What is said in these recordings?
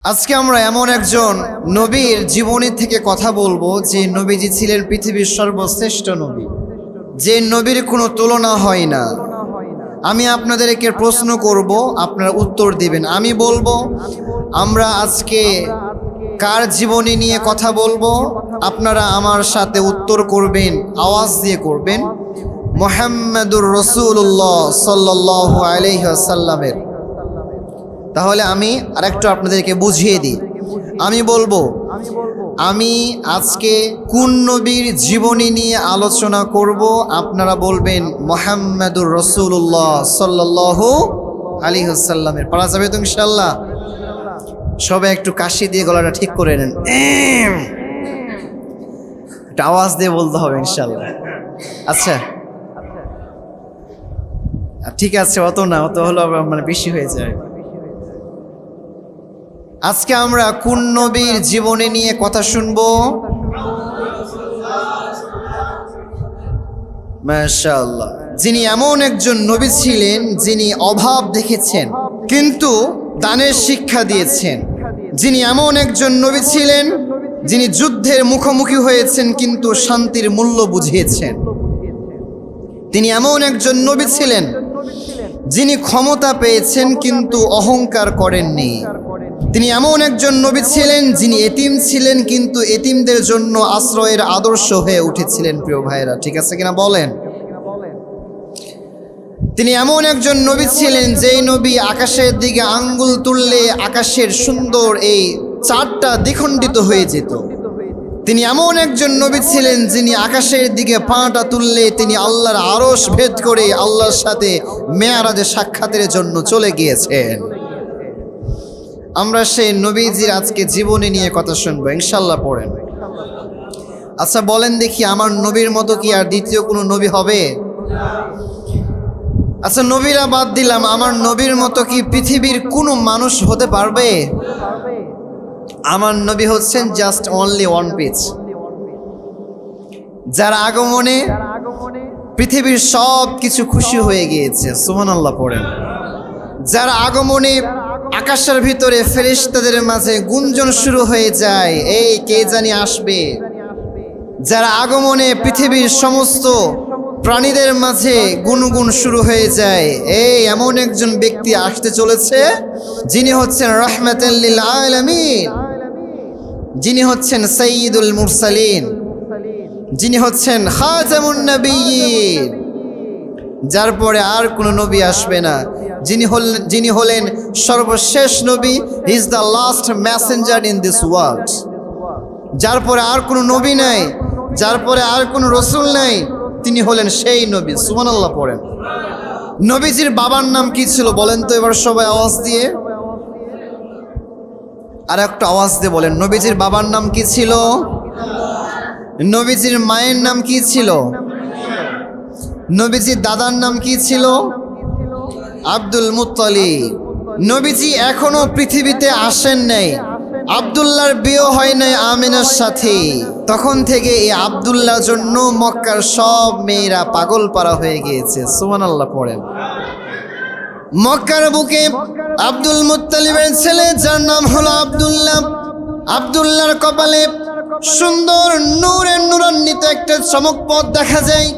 আজকে আমরা এমন একজন নবীর জীবনী থেকে কথা বলবো যে নবীজি ছিলেন পৃথিবীর সর্বশ্রেষ্ঠ নবী, যে নবীর কোনো তুলনা হয় না। আমি আপনাদেরকে প্রশ্ন করব, আপনারা উত্তর দিবেন। আমি বলবো আমরা আজকে কার জীবনী নিয়ে কথা বলবো, আপনারা আমার সাথে উত্তর করবেন, আওয়াজ দিয়ে করবেন। মুহাম্মাদুর রাসূলুল্লাহ সাল্লাল্লাহু আলাইহি ওয়াসাল্লামের। তাহলে আমি আরেকটু আপনাদেরকে বুঝিয়ে দিই। আমি বলবো আমি আজকে কোন নবীর জীবনী নিয়ে আলোচনা করব, আপনারা বলবেন মুহাম্মাদুর রাসূলুল্লাহ সাল্লাল্লাহু আলাইহি ওয়াসাল্লামের। পারা যাবে তো ইনশাআল্লাহ? সবাই একটু কাশি দিয়ে গলাটা ঠিক করে নেন, একটা আওয়াজ দিয়ে বলতে হবে ইনশাআল্লাহ। আচ্ছা ঠিক আছে, অত না, অত হলো মানে বেশি হয়ে যায়। আজকে আমরা কোন নবীর জীবনী নিয়ে কথা শুনবো? মাশাআল্লাহ, যিনি এমন একজন নবী ছিলেন যিনি অভাব দেখেছেন কিন্তু দানের শিক্ষা দিয়েছেন। যিনি এমন একজন নবী ছিলেন যিনি যুদ্ধের মুখোমুখি হয়েছেন কিন্তু শান্তির মূল্য বুঝিয়েছেন। তিনি এমন একজন নবী ছিলেন যিনি ক্ষমতা পেয়েছেন কিন্তু অহংকার করেননি। তিনি এমন একজন নবী ছিলেন যিনি এতিম ছিলেন কিন্তু এতিমদের জন্য আশ্রয়ের আদর্শ হয়ে উঠেছিলেন। প্রিয় ভাইরা, ঠিক আছে কিনা বলেন? তিনি এমন একজন নবী ছিলেন যেই নবী আকাশের দিকে আঙ্গুল তুললে আকাশের সুন্দর এই চাঁদটা দ্বিখণ্ডিত হয়ে যেত। তিনি এমন একজন নবী ছিলেন যিনি আকাশের দিকে পাটা তুললে তিনি আল্লাহর আরশ ভেদ করে আল্লাহর সাথে মেয়ারাজে সাক্ষাতের জন্য চলে গিয়েছেন। আমরা সেই নবীজির আজকে জীবনী নিয়ে কথা শুনবো ইনশাল্লাহ। পড়েন। আচ্ছা বলেন দেখি, আমার নবীর মতো কি আর দ্বিতীয় কোনো নবী হবে? আচ্ছা নবীরা বাদ দিলাম, আমার নবীর মতো কি পৃথিবীর কোনো মানুষ হতে পারবে? আমার নবী হচ্ছেন জাস্ট অনলি ওয়ান পিস, যার আগমনে পৃথিবীর সব কিছু খুশি হয়ে গিয়েছে। সুবহানাল্লাহ পড়েন। যার আগমনে আকাশের ভিতরে ফেরেশতাদের মাঝে গুঞ্জন শুরু হয়ে যায়, এই কে জানি আসবে। যার আগমনে পৃথিবীর সমস্ত প্রাণীদের মাঝে গুনগুন শুরু হয়ে যায়, এই এমন একজন ব্যক্তি আসতে চলেছে যিনি হচ্ছেন রাহমাতাল লিল আলামিন, যিনি হচ্ছেন সাইয়্যিদুল মুরসালিন, যিনি হচ্ছেন খাতামুন নবিয়্যিন, যার পরে আর কোনো নবী আসবে না, যিনি হলেন সর্বশেষ নবী। He is the last Messenger in this world. যার পরে আর কোনো নবী নাই, যার পরে আর কোনো রসুল নাই, তিনি হলেন সেই নবী। সুবহানাল্লাহ পড়েন। নবীজির বাবার নাম কি ছিল বলেন তো এবার সবাই আওয়াজ দিয়ে, আর একটা আওয়াজ দিয়ে বলেন, নবীজির বাবার নাম কি ছিল? নবীজির মায়ের নাম কি ছিল? নবীজির দাদার নাম কি ছিল? Abdul Muttalib. নবীজি এখনো পৃথিবীতে আসেন নাই, আব্দুল্লাহর বিয়ে হয় নাই আমিনার সাথে। তখন থেকে এই আব্দুল্লাহর জন্য মক্কার সব মেয়েরা পাগল পারা হয়ে গিয়েছে। সুবহানাল্লাহ পড়েন। মক্কার বুকে আব্দুল মুত্তালিবের ছেলে যার নাম হলো আব্দুল্লাহ, আব্দুল্লাহর কপালে সুন্দর নূরের নূরান্বিত একটা চমকপথ দেখা যায়।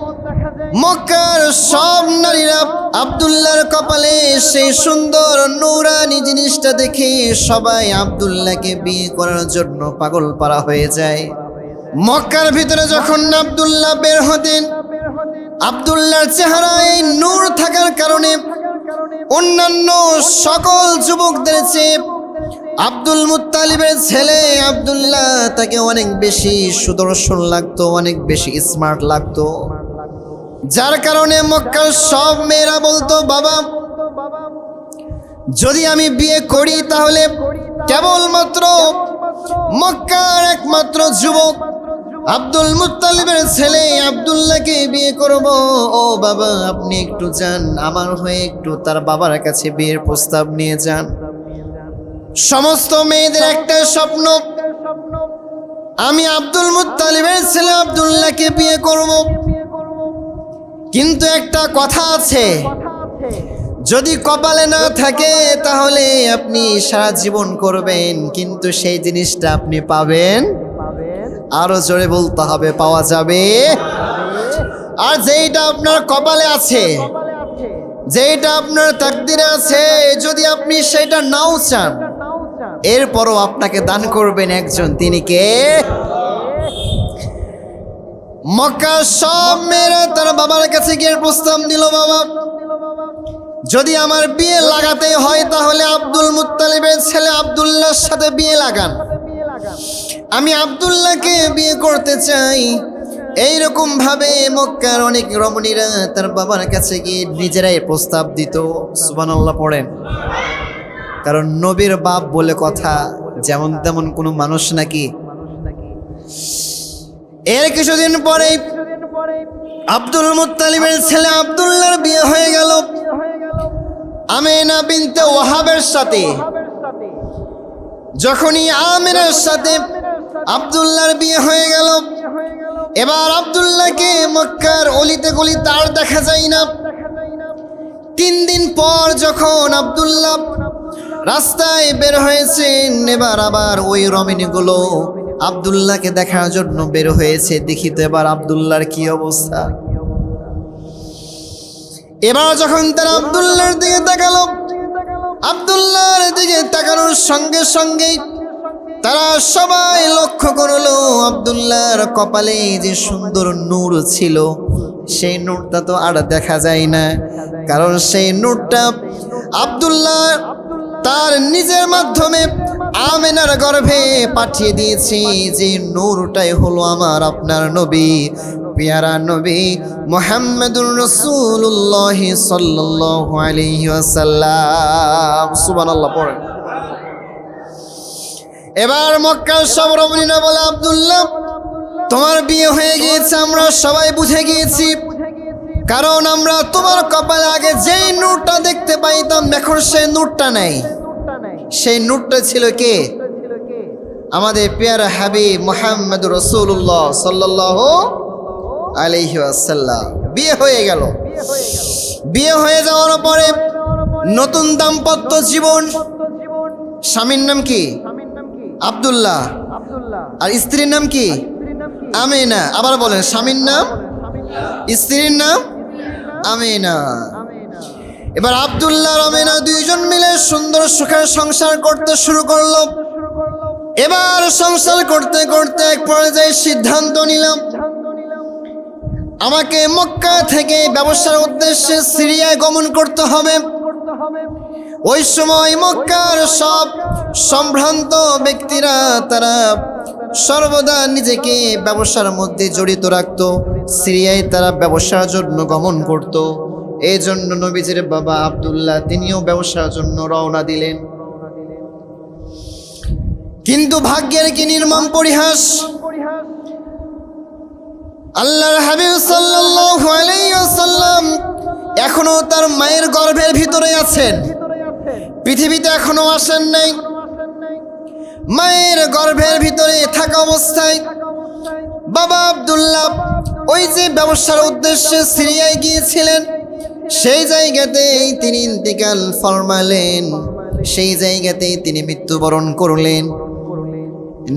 মক্কার সব নারীরা আব্দুল্লাহর কপালে সেই সুন্দর নূরানি জিনিসটা দেখে সবাই আব্দুল্লাহকে বিয়ে করার জন্য পাগল পারা হয়ে যায়। মক্কার ভিতরে যখন আব্দুল্লাহ বের হতেন, আব্দুল্লাহর চেহারায় নূর থাকার কারণে অন্যান্য সকল যুবকদের চেয়ে আব্দুল মুত্তালিবের ছেলে আব্দুল্লাহ তাকে অনেক বেশি সুদর্শন লাগতো, অনেক বেশি স্মার্ট লাগতো। যার কারণে মক্কার সব মেয়েরা বলতো, বাবা যদি আমি বিয়ে করি তাহলে কেবলমাত্র মক্কার একমাত্র যুবক আব্দুল মুত্তালিবের ছেলে আব্দুল্লাহকে বিয়ে করব। ও বাবা আপনি একটু যান, আমার হয়ে একটু তার বাবার কাছে বিয়ের প্রস্তাব নিয়ে যান। সমস্ত মেয়েদের একটা স্বপ্ন, আমি আব্দুল মুত্তালিবের ছেলে আব্দুল্লাহকে বিয়ে করব। কিন্তু একটা কথা আছে, যদি কপালে না থাকে তাহলে আপনি সারা জীবন করবেন, কিন্তু সেই জিনিসটা আপনি পাবেন, আরো জোরে বলতে হবে, পাওয়া যাবে। আর যেইটা আপনার কপালে আছে, যেইটা আপনার তাকদিরে আছে, যদি আপনি সেটা নাও চান, এরপরও আপনাকে দান করবেন একজন, তিনি কে? মক্কার সব মেয়েরা তার বাবার কাছে গিয়ে প্রস্তাব দিল, বাবা যদি আমার বিয়ে লাগাতে হয় তাহলে আব্দুল মুত্তালিবের ছেলে আব্দুল্লাহর সাথে বিয়ে লাগান, আমি আব্দুল্লাহকে বিয়ে করতে চাই। এইরকম ভাবে মক্কার অনেক রমণীরা তার বাবার কাছে গিয়ে নিজেরাই প্রস্তাব দিত। সুবহানাল্লাহ পড়েন। কারণ নবীর বাপ বলে কথা, যেমন তেমন কোনো মানুষ নাকি। এর কিছুদিন পরে আব্দুল মুত্তালিবের ছেলে আব্দুল্লাহর বিয়ে হয়ে গেল আমিনা বিনতে ওয়াহাবের সাথে। যখনই আমিনার সাথে আব্দুল্লাহর বিয়ে হয়ে গেল, এবার আব্দুল্লাহকে মক্কার অলিতে গলিতে আর দেখা যায় না। 3 দিন পর যখন আব্দুল্লাহ রাস্তায় বের হয়েছেন, এবার আবার ওই রমণীগুলো আব্দুল্লাহকে দেখার জন্য বের হয়েছে। দেখি তো এবার আব্দুল্লাহর কি অবস্থা। এবার যখন তারা আব্দুল্লাহর দিকে তাকালো, আব্দুল্লাহর দিকে তাকানোর সঙ্গে সঙ্গেই তারা সবাই লক্ষ্য করলো আব্দুল্লাহর কপালে যে সুন্দর নূর ছিল, সেই নূরটা তো আর দেখা যায় না। কারণ সেই নূরটা আব্দুল্লাহ তার নিজের মাধ্যমে আমিনার গর্ভে পাঠিয়ে দিয়েছে। যে নূরটাই হলো আমার আপনার নবী, পিয়ারা নবী মুহাম্মদুর রাসূলুল্লাহ সাল্লাল্লাহু আলাইহি ওয়াসাল্লাম। সুবহানাল্লাহ পড়েন। এবার মক্কার সব রমণীরা বলে, আব্দুল্লাহ তোমার বিয়ে হয়ে গিয়েছে, আমরা সবাই বুঝে গিয়েছি। কারণ আমরা তোমার কপালে আগে যেই নূরটা দেখতে পাইতাম, এখন সেই নূরটা নাই। সেই নূরটা ছিল কে? আমাদের পেয়ারা হাবিব মুহাম্মদুর রাসূলুল্লাহ সাল্লাল্লাহু আলাইহি ওয়াসাল্লাম। বিয়ে হয়ে গেল। বিয়ে হয়ে যাওয়ার পরে নতুন দাম্পত্য জীবন। স্বামীর নাম কি? আব্দুল্লাহ। আর স্ত্রীর নাম কি? আমিনা। আবার বলেন, স্বামীর নাম, স্ত্রীর নাম আমিনা। এবার আব্দুল্লাহ আর আমিনা দুইজন মিলে সুন্দর সুখের সংসার করতে শুরু করলো। এবার সংসার করতে করতে এক পর্যায়ে সিদ্ধান্ত নিলাম, আমাকে মক্কা থেকে ব্যবসার উদ্দেশ্যে সিরিয়ায় গমন করতে হবে। ওই সময় মক্কার সব সম্ভ্রান্ত ব্যক্তিরা তারা সর্বদা নিজেকে ব্যবসার মধ্যে জড়িত রাখত। সিরিয়ায় তারা ব্যবসার জন্য গমন করত। এই জন্য নবীজির বাবা আব্দুল্লাহ তিনিও ব্যবসার জন্য রওনা দিলেন। কিন্তু ভাগ্যের কি নির্মম পরিহাস, আল্লাহর হাবিব সাল্লাল্লাহু আলাইহি ওয়াসাল্লাম এখনো তার মায়ের গর্ভের ভিতরে আছেন, পৃথিবীতে এখনো আসেন নাই। মায়ের গর্ভের ভিতরে থাকা অবস্থায় বাবা আব্দুল্লাহ ওই যে ব্যবসার উদ্দেশ্যে সিরিয়ায় গিয়েছিলেন, সেই জায়গাতেই তিনি ইন্তিকাল ফরমালেন, সেই জায়গাতেই তিনি মৃত্যুবরণ করলেন।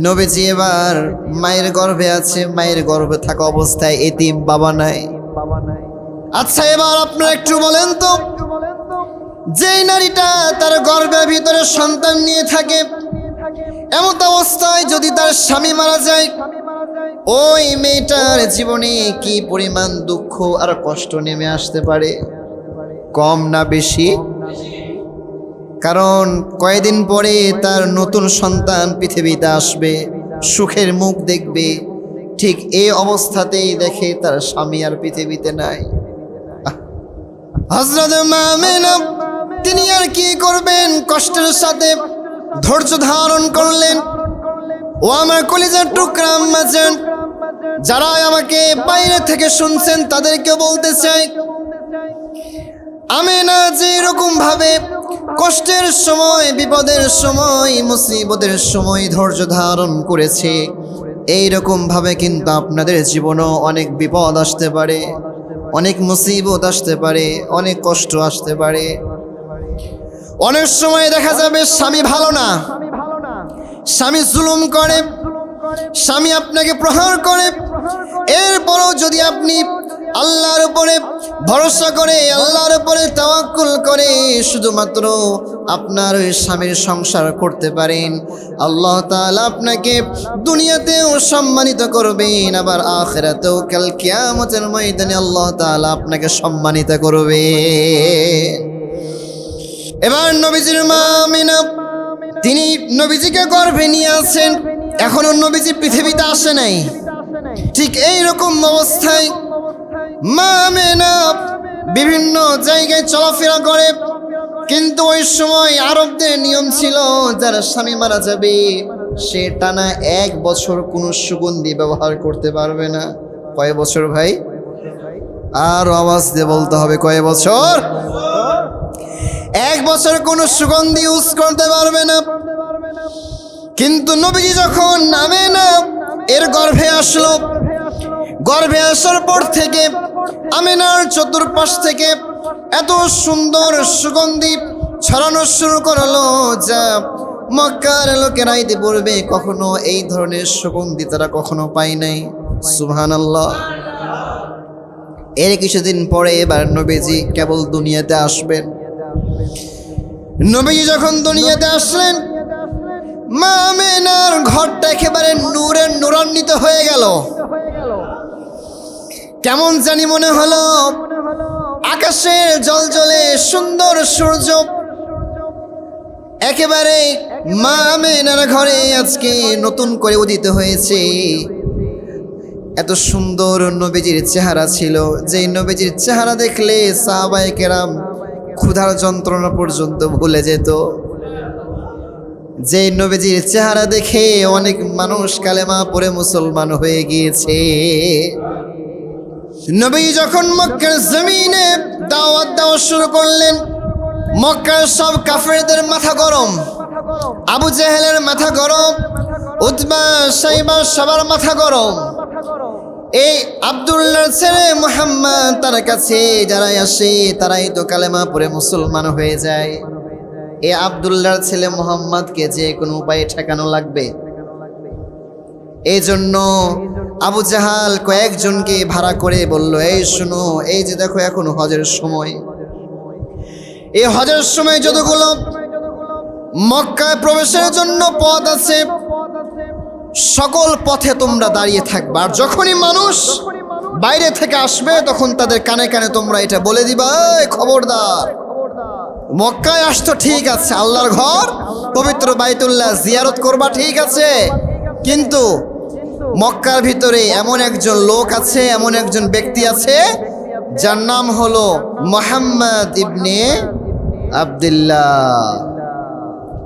নবীজি এবার মায়ের গর্ভে আছে, মায়ের গর্ভে থাকা অবস্থায় এতিম, বাবা নাই। আচ্ছা এবার আপনারা একটু বলেন তো, যেই নারীটা তার গর্ভের ভিতরে সন্তান নিয়ে থাকে, এমন অবস্থায় যদি তার স্বামী মারা যায়, ওই মেয়েটার জীবনে কি পরিমাণ দুঃখ আর কষ্ট নেমে আসতে পারে? কম না বেশি? কারণ কয়েকদিন পরে তার নতুন সন্তান পৃথিবীতে আসবে, সুখের মুখ দেখবে। ঠিক এই অবস্থাতেই দেখে তার স্বামী আর পৃথিবীতে নাই। হযরত আমিনা তিনি আর কি করবেন, কষ্টের সাথে ধৈর্য ধারণ করলেন। ও আমার কলিজার টুকরা আম্মা জান, যারা আমাকে বাইরে থেকে শুনছেন তাদেরকে বলতে চাই, আমিনা যে এরকম ভাবে কষ্টের সময়, বিপদের সময়, মুসিবতের সময় ধৈর্য ধারণ করেছে, এইরকম ভাবে কিন্তু আপনাদের জীবনেও অনেক বিপদ আসতে পারে, অনেক মুসিবত আসতে পারে, অনেক কষ্ট আসতে পারে। অনেক সময় দেখা যাবে স্বামী ভালো না, স্বামী জুলুম করে, স্বামী আপনাকে প্রহার করে, এরপরও যদি আপনি আল্লাহর উপরে ভরসা করে, আল্লাহর উপরে তাওয়াক্কুল করে শুধুমাত্র আপনার ওই স্বামীর সংসার করতে পারেন, আল্লাহ তাআলা আপনাকে দুনিয়াতেও সম্মানিত করবেন, আবার আখিরাতেও কাল কিয়ামতের ময়দানে আল্লাহ তাআলা আপনাকে সম্মানিত করবে। এবার নবীজির মা আমিনা, তিনি নবীজিকে গর্ভে নিয়ে আছেন, এখনো নবীজি পৃথিবীতে আসে নাই। ঠিক এইরকম অবস্থায় মা আমিনা বিভিন্ন জায়গায় চলাফেরা করে, কিন্তু ওই সময় আরবদের নিয়ম ছিল যারা স্বামী মারা যাবে সে টানা 1 বছর কোনো সুগন্ধি ব্যবহার করতে পারবে না। কয় বছর ভাই? আর আওয়াজ দিয়ে বলতে হবে, কয় বছর? 1 বছর কোনো সুগন্ধি ইউজ করতে পারবে না। কিন্তু নবীজি যখন আমিনা এর গর্ভে আসলো, গর্ভে আসার পর থেকে আমিনার চতুর্পাশ থেকে এত সুন্দর সুগন্ধি ছড়ানো শুরু করলো যা মক্কার লোকেরা ইতিপূর্বে কখনো এই ধরনের সুগন্ধি তারা কখনো পায় নাই। সুবহানাল্লাহ। এর কিছুদিন পরে এবার নবীজি কেবল দুনিয়াতে আসবেন। নবীজি যখন দুনিয়াতে আসলেন, মা আমিনার ঘরটা একেবারে নূরে নূরান্বিত হয়ে গেল। কেমন জানি মনে হলো আকাশের জলজলে সুন্দর সূর্য একেবারে মা আমিনার ঘরে আজকে নতুন করে উদিত হয়েছে। এত সুন্দর নবীজির চেহারা ছিল, যে নবীজির চেহারা দেখলে সাহাবায়ে কেরাম ক্ষুধার যন্ত্রণা পর্যন্ত ভুলে যেত। যে নবীজির চেহারা দেখে অনেক মানুষ কালেমা পড়ে মুসলমান হয়ে গিয়েছে। নবী যখন মক্কার জমিনে দাওয়াত দেওয়া শুরু করলেন, মক্কার সব কাফেরদের মাথা গরম, আবু জেহেলের মাথা গরম, উতবা সাইবা সবার মাথা গরম। এই আব্দুল্লাহর ছেলে মুহাম্মদ তার কাছে যারা আসে তারাই তো কালেমা পড়ে মুসলমান হয়ে যায়। এই আব্দুল্লাহর ছেলে মুহাম্মদকে যে কোনো উপায়ে ঠেকানো লাগবে। এই জন্য আবু জাহাল কয়েকজনকে ভাড়া করে বলল, এই শুনো, এই যে দেখো এখন হজের সময়, এই হজের সময় যতগুলো মক্কায় প্রবেশের জন্য পথ আছে সকল পথে তোমরা দাঁড়িয়ে থাকবা, আর যখনই মানুষ বাইরে থেকে আসবে তখন তাদের কানে কানে তোমরা এটা বলে দিবা, এই খবরদার, মক্কায় আসতো ঠিক আছে, আল্লাহর ঘর পবিত্র বাইতুল্লাহ জিয়ারত করবা ঠিক আছে, কিন্তু মক্কার ভিতরে এমন একজন লোক আছে, এমন একজন ব্যক্তি আছে যার নাম হলো মুহাম্মদ ইবনে আব্দুল্লাহ।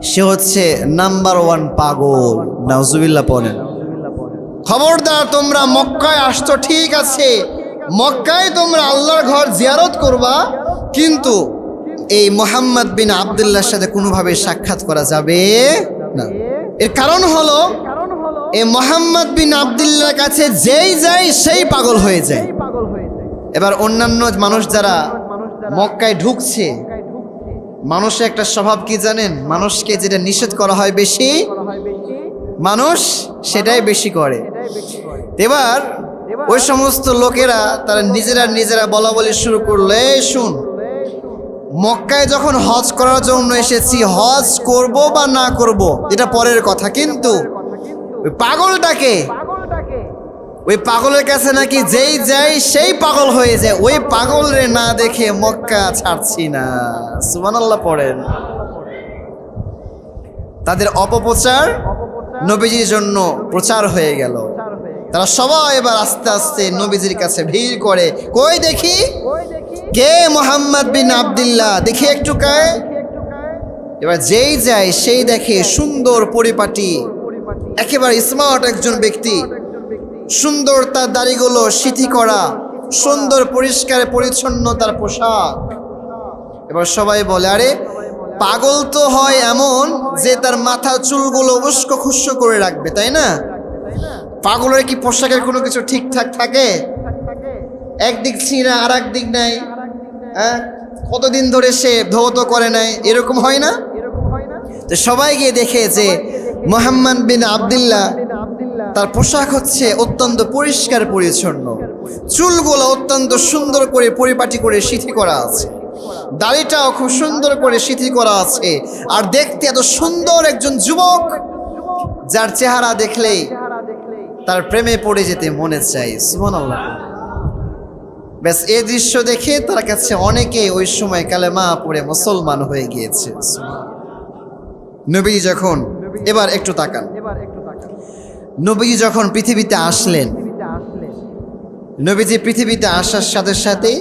সে হচ্ছে নাম্বার 1 পাগল। নাউজুবিল্লাহ পড়েন। খবরদার, তোমরা মক্কায় আসতো ঠিক আছে, মক্কায় তোমরা আল্লাহর ঘর জিয়ারত করবা, কিন্তু এই মুহাম্মদ বিন আব্দুল্লাহর সাথে কোনোভাবে সাক্ষাৎ করা যাবে না। এর কারণ হলো এই মুহাম্মদ বিন আব্দুল্লাহর কাছে যেই যায় সেই পাগল হয়ে যায়। এবার অন্যান্য মানুষ যারা মক্কায় ঢুকছে, মানুষের একটা স্বভাব কি জানেন? মানুষকে যেটা নিষেধ করা হয় বেশি, মানুষ সেটাই বেশি করে। এবার ওই সমস্ত লোকেরা তারা নিজেরা বলা বলি শুরু করলো, এই শুন, মক্কায় যখন হজ করার জন্য এসেছি, হজ করব বা না করব এটা পরের কথা, কিন্তু ওই পাগলটাকে, ওই পাগলের কাছে নাকি যেই যায় সেই পাগল হয়ে যায়, ওই পাগলরে না দেখে মক্কা ছাড়ছি না। সুবহানাল্লাহ পড়েন। তাদের অপপ্রচার নবীজির জন্য প্রচার হয়ে গেল। তারা সবাই এবার আস্তে আস্তে নবীজির কাছে ভিড় করে, কই দেখি কে মুহাম্মদ বিন আব্দুল্লাহ, দেখি একটু কে। এবার যেই যায় সেই দেখে সুন্দর পরিপাটি, একেবারে স্মার্ট একজন ব্যক্তি, সুন্দর তার দাড়িগুলো সিথি করা, সুন্দর পরিষ্কার পরিচ্ছন্ন তার পোশাক। এবার সবাই বলে, আরে পাগল তো হয় এমন যে তার মাথা চুলগুলো উস্কো খুস্কো করে রাখবে, তাই না? পাগলের কি পোশাকের কোনো কিছু ঠিকঠাক থাকে? একদিক ছিঁড়া আর একদিক নাই, কতদিন ধরে সে ধৌত করে নাই, এরকম হয় না? তো সবাই গিয়ে দেখে যে মুহাম্মদ বিন আব্দুল্লাহ তার পোশাক হচ্ছে অত্যন্ত পরিষ্কার পরিচ্ছন্ন, চুলগুলো অত্যন্ত সুন্দর করে পরিপাটি করে সিঁথি করা আছে, দাড়িটাও খুব সুন্দর করে সিঁথি করা আছে, আর দেখতে এত সুন্দর একজন যুবক যার চেহারা দেখলেই তার প্রেমে পড়ে যেতে মনে চায়। সুবহানাল্লাহ। ব্যাস এই দৃশ্য দেখে তার কাছে অনেকে ওই সময় কালেমা পড়ে মুসলমান হয়ে গিয়েছে। নবী যখন, এবার একটু তাকান, নবী যখন পৃথিবীতে আসলেন, নবীজি পৃথিবীতে আসার সাথে সাথে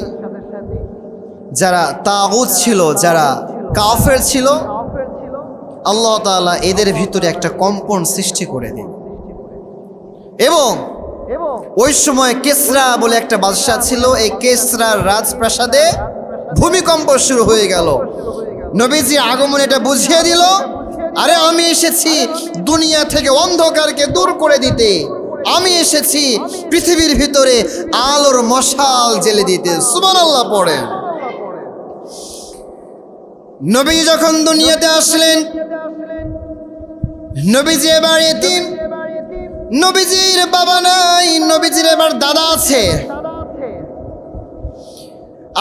যারা তাগুত ছিল, যারা কাফের ছিল, আল্লাহ তাআলা এদের ভিতরে একটা কম্পন সৃষ্টি করে দিন। এবং ওই সময় কেসরা বলে একটা বাদশা ছিল, এই কেসরার রাজপ্রাসাদে ভূমিকম্প শুরু হয়ে গেল। নবীজি আগমন এটা বুঝিয়ে দিল, আরে আমি এসেছি দুনিয়া থেকে অন্ধকারকে দূর করে দিতে, আমি এসেছি পৃথিবীর ভিতরে আলোর মশাল জ্বেলে দিতে। সুবহানাল্লাহ পড়েন। নবী যখন দুনিয়াতে আসলেন, নবীজি এবার এতিম, নবীজির বাবা নাই, নবীজির এবার দাদা আছে,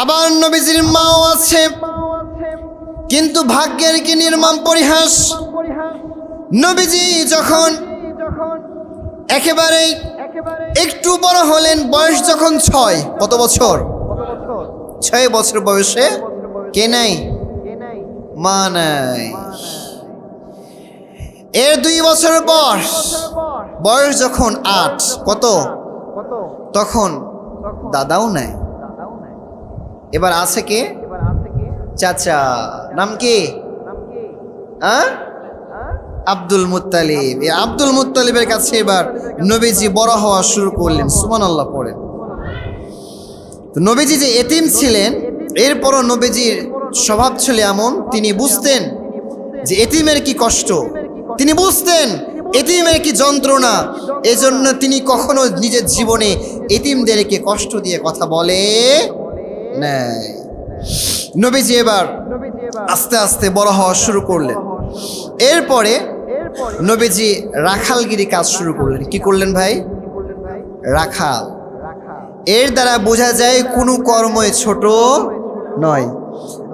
আবার নবীজির মাও আছে। কিন্তু ভাগ্যের কি নির্মম পরিহাস, নবীজি যখন একেবারে একটু বড় হলেন, বয়স যখন 6, কত বছর? 6 বছর বয়সে কে নাই? মা নাই। এর 2 বছর পর বয়স যখন 8, কত? তখন দাদাও নাই। এবার আছে কে? চাচা। নাম কি? Abdul Muttalib. এই আব্দুল মুত্তালিবের কাছে এবার নবীজি বড় হওয়া শুরু করলেন। সুবহানাল্লাহ পড়েন। তো নবীজি যে এতিম ছিলেন, এরপরও নবীজির স্বভাব ছিল এমন, তিনি বুঝতেন যে এতিমের কি কষ্ট, তিনি বুঝতেন এতিমের কি যন্ত্রণা, এজন্য তিনি কখনো নিজের জীবনে এতিমদেরকে কষ্ট দিয়ে কথা বলে নাই। নবীজি এবার আস্তে আস্তে বড় হওয়া শুরু করলেন। এরপরে নবীজি রাখালগিরি কাজ শুরু করলেন। কি করলেন ভাই? রাখাল। এর দ্বারা বোঝা যায় কোনো কর্মই ছোট নয়।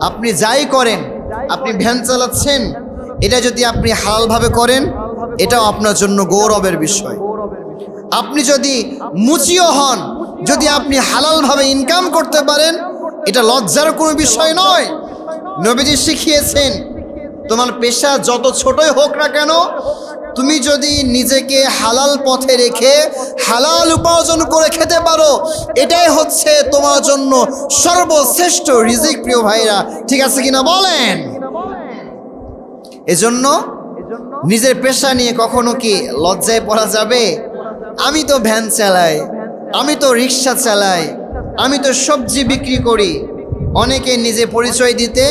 আপনি যাই করেন, আপনি ভ্যান চালাচ্ছেন, এটা যদি আপনি হালালভাবে করেন, এটাও আপনার জন্য গৌরবের বিষয়। আপনি যদি মুচিও হন, যদি আপনি হালালভাবে ইনকাম করতে পারেন, এটা লজ্জার কোনো বিষয় নয়। নবীজি শিখিয়েছেন, তোমার পেশা যত ছোটই হোক না কেন, তুমি যদি নিজেকে হালাল পথে রেখে হালাল উপার্জন করে খেতে পারো, এটাই হচ্ছে তোমার জন্য সর্বশ্রেষ্ঠ রিজিক। প্রিয় ভাইরা, ঠিক আছে কিনা বলেন? এজন্য নিজের পেশা নিয়ে কখনো কি লজ্জায় পড়া যাবে? আমি তো ভ্যান চালাই, আমি তো রিক্সা চালাই, আমি তো সবজি বিক্রি করি, অনেকে নিজে পরিচয় দিতে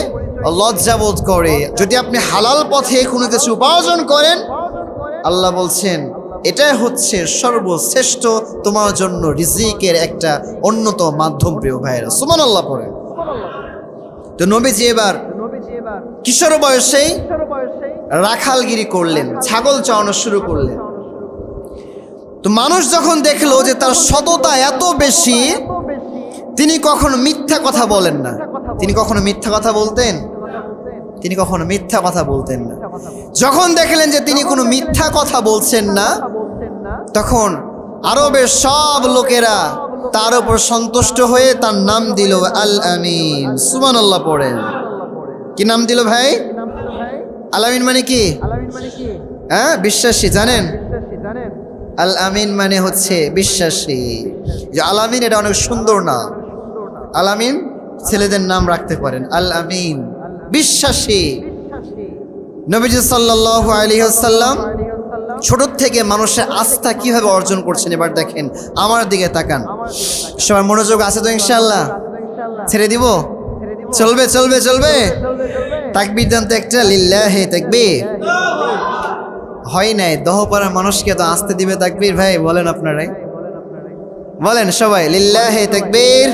লজ্জাবোধ করে। যদি আপনি হালাল পথে কোনো কিছু উপার্জন করেন, আল্লাহ বলছেন এটাই হচ্ছে সর্বশ্রেষ্ঠ তোমার জন্য রিজিকের একটা অন্যতম মাধ্যম। প্রিয় ভাইয়েরা, সুবহানাল্লাহ পড়ে। তো নবীজি এবার কিশোর বয়সেই রাখালগিরি করলেন, ছাগল চালানো শুরু করলেন। তো মানুষ যখন দেখলো যে তার সততা এত বেশি, তিনি কখনো মিথ্যা কথা বলেন না। তিনি কখনো মিথ্যা কথা বলতেন? তিনি কখনো মিথ্যা কথা বলতেন না। যখন দেখলেন যে তিনি কোনো মিথ্যা কথা বলছেন না, তখন আরবের সব লোকেরা তার উপর সন্তুষ্ট হয়ে তার নাম দিল আল আমিন। সুবহানাল্লাহ পড়েন। কি নাম দিল ভাই? আল আমিন মানে কি? হ্যাঁ, বিশ্বাসী। জানেন আল আমিন মানে হচ্ছে বিশ্বাসী। যে আল আমিন, এটা অনেক সুন্দর নাম। আল আমিন ছেলেদের নাম রাখতে পারেন, আল আমিন, বিশ্বাসী। নবীজি সাল্লাল্লাহু আলাইহি ওয়াসাল্লাম ছোট থেকে মানুষের আস্থা কিভাবে অর্জন করছেন, এবার দেখেন। আমার দিকে তাকান। সবার মনোযোগ আছে তো ইনশাআল্লাহ? ছেড়ে দিব? চলবে চলবে চলবে। তাকবীর দেন তো একটা, লিল্লাহি তাকবীর। হয় নাই, দহপাড়ার মানুষকে তো আসতে দিবে তাকবীর ভাই? বলেন আপনারাই, বলেন সবাই, লিল্লাহি তাকবীর,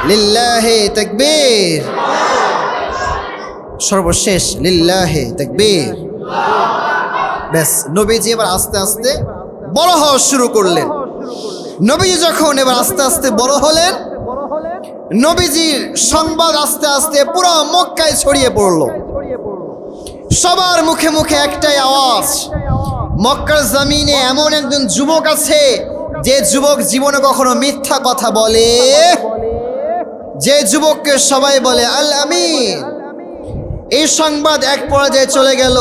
লিল্লাহে তাকবীর। সর্বশেষ লিল্লাহে তাকবীর। ব্যাস, নবীজি এবার আস্তে আস্তে বড় হওয়া শুরু করলেন। নবীজি যখন এবার আস্তে আস্তে বড় হলেন, নবীজির সংবাদ আস্তে আস্তে পুরো মক্কায় ছড়িয়ে পড়ল। সবার মুখে মুখে একটাই আওয়াজ, মক্কার জমিনে এমন একজন যুবক আছে যে যুবক জীবনে কখনো মিথ্যা কথা বলে, যে যুবককে সবাই বলে আল আমিন। এই সংবাদ এক পর্যায়ে চলে গেল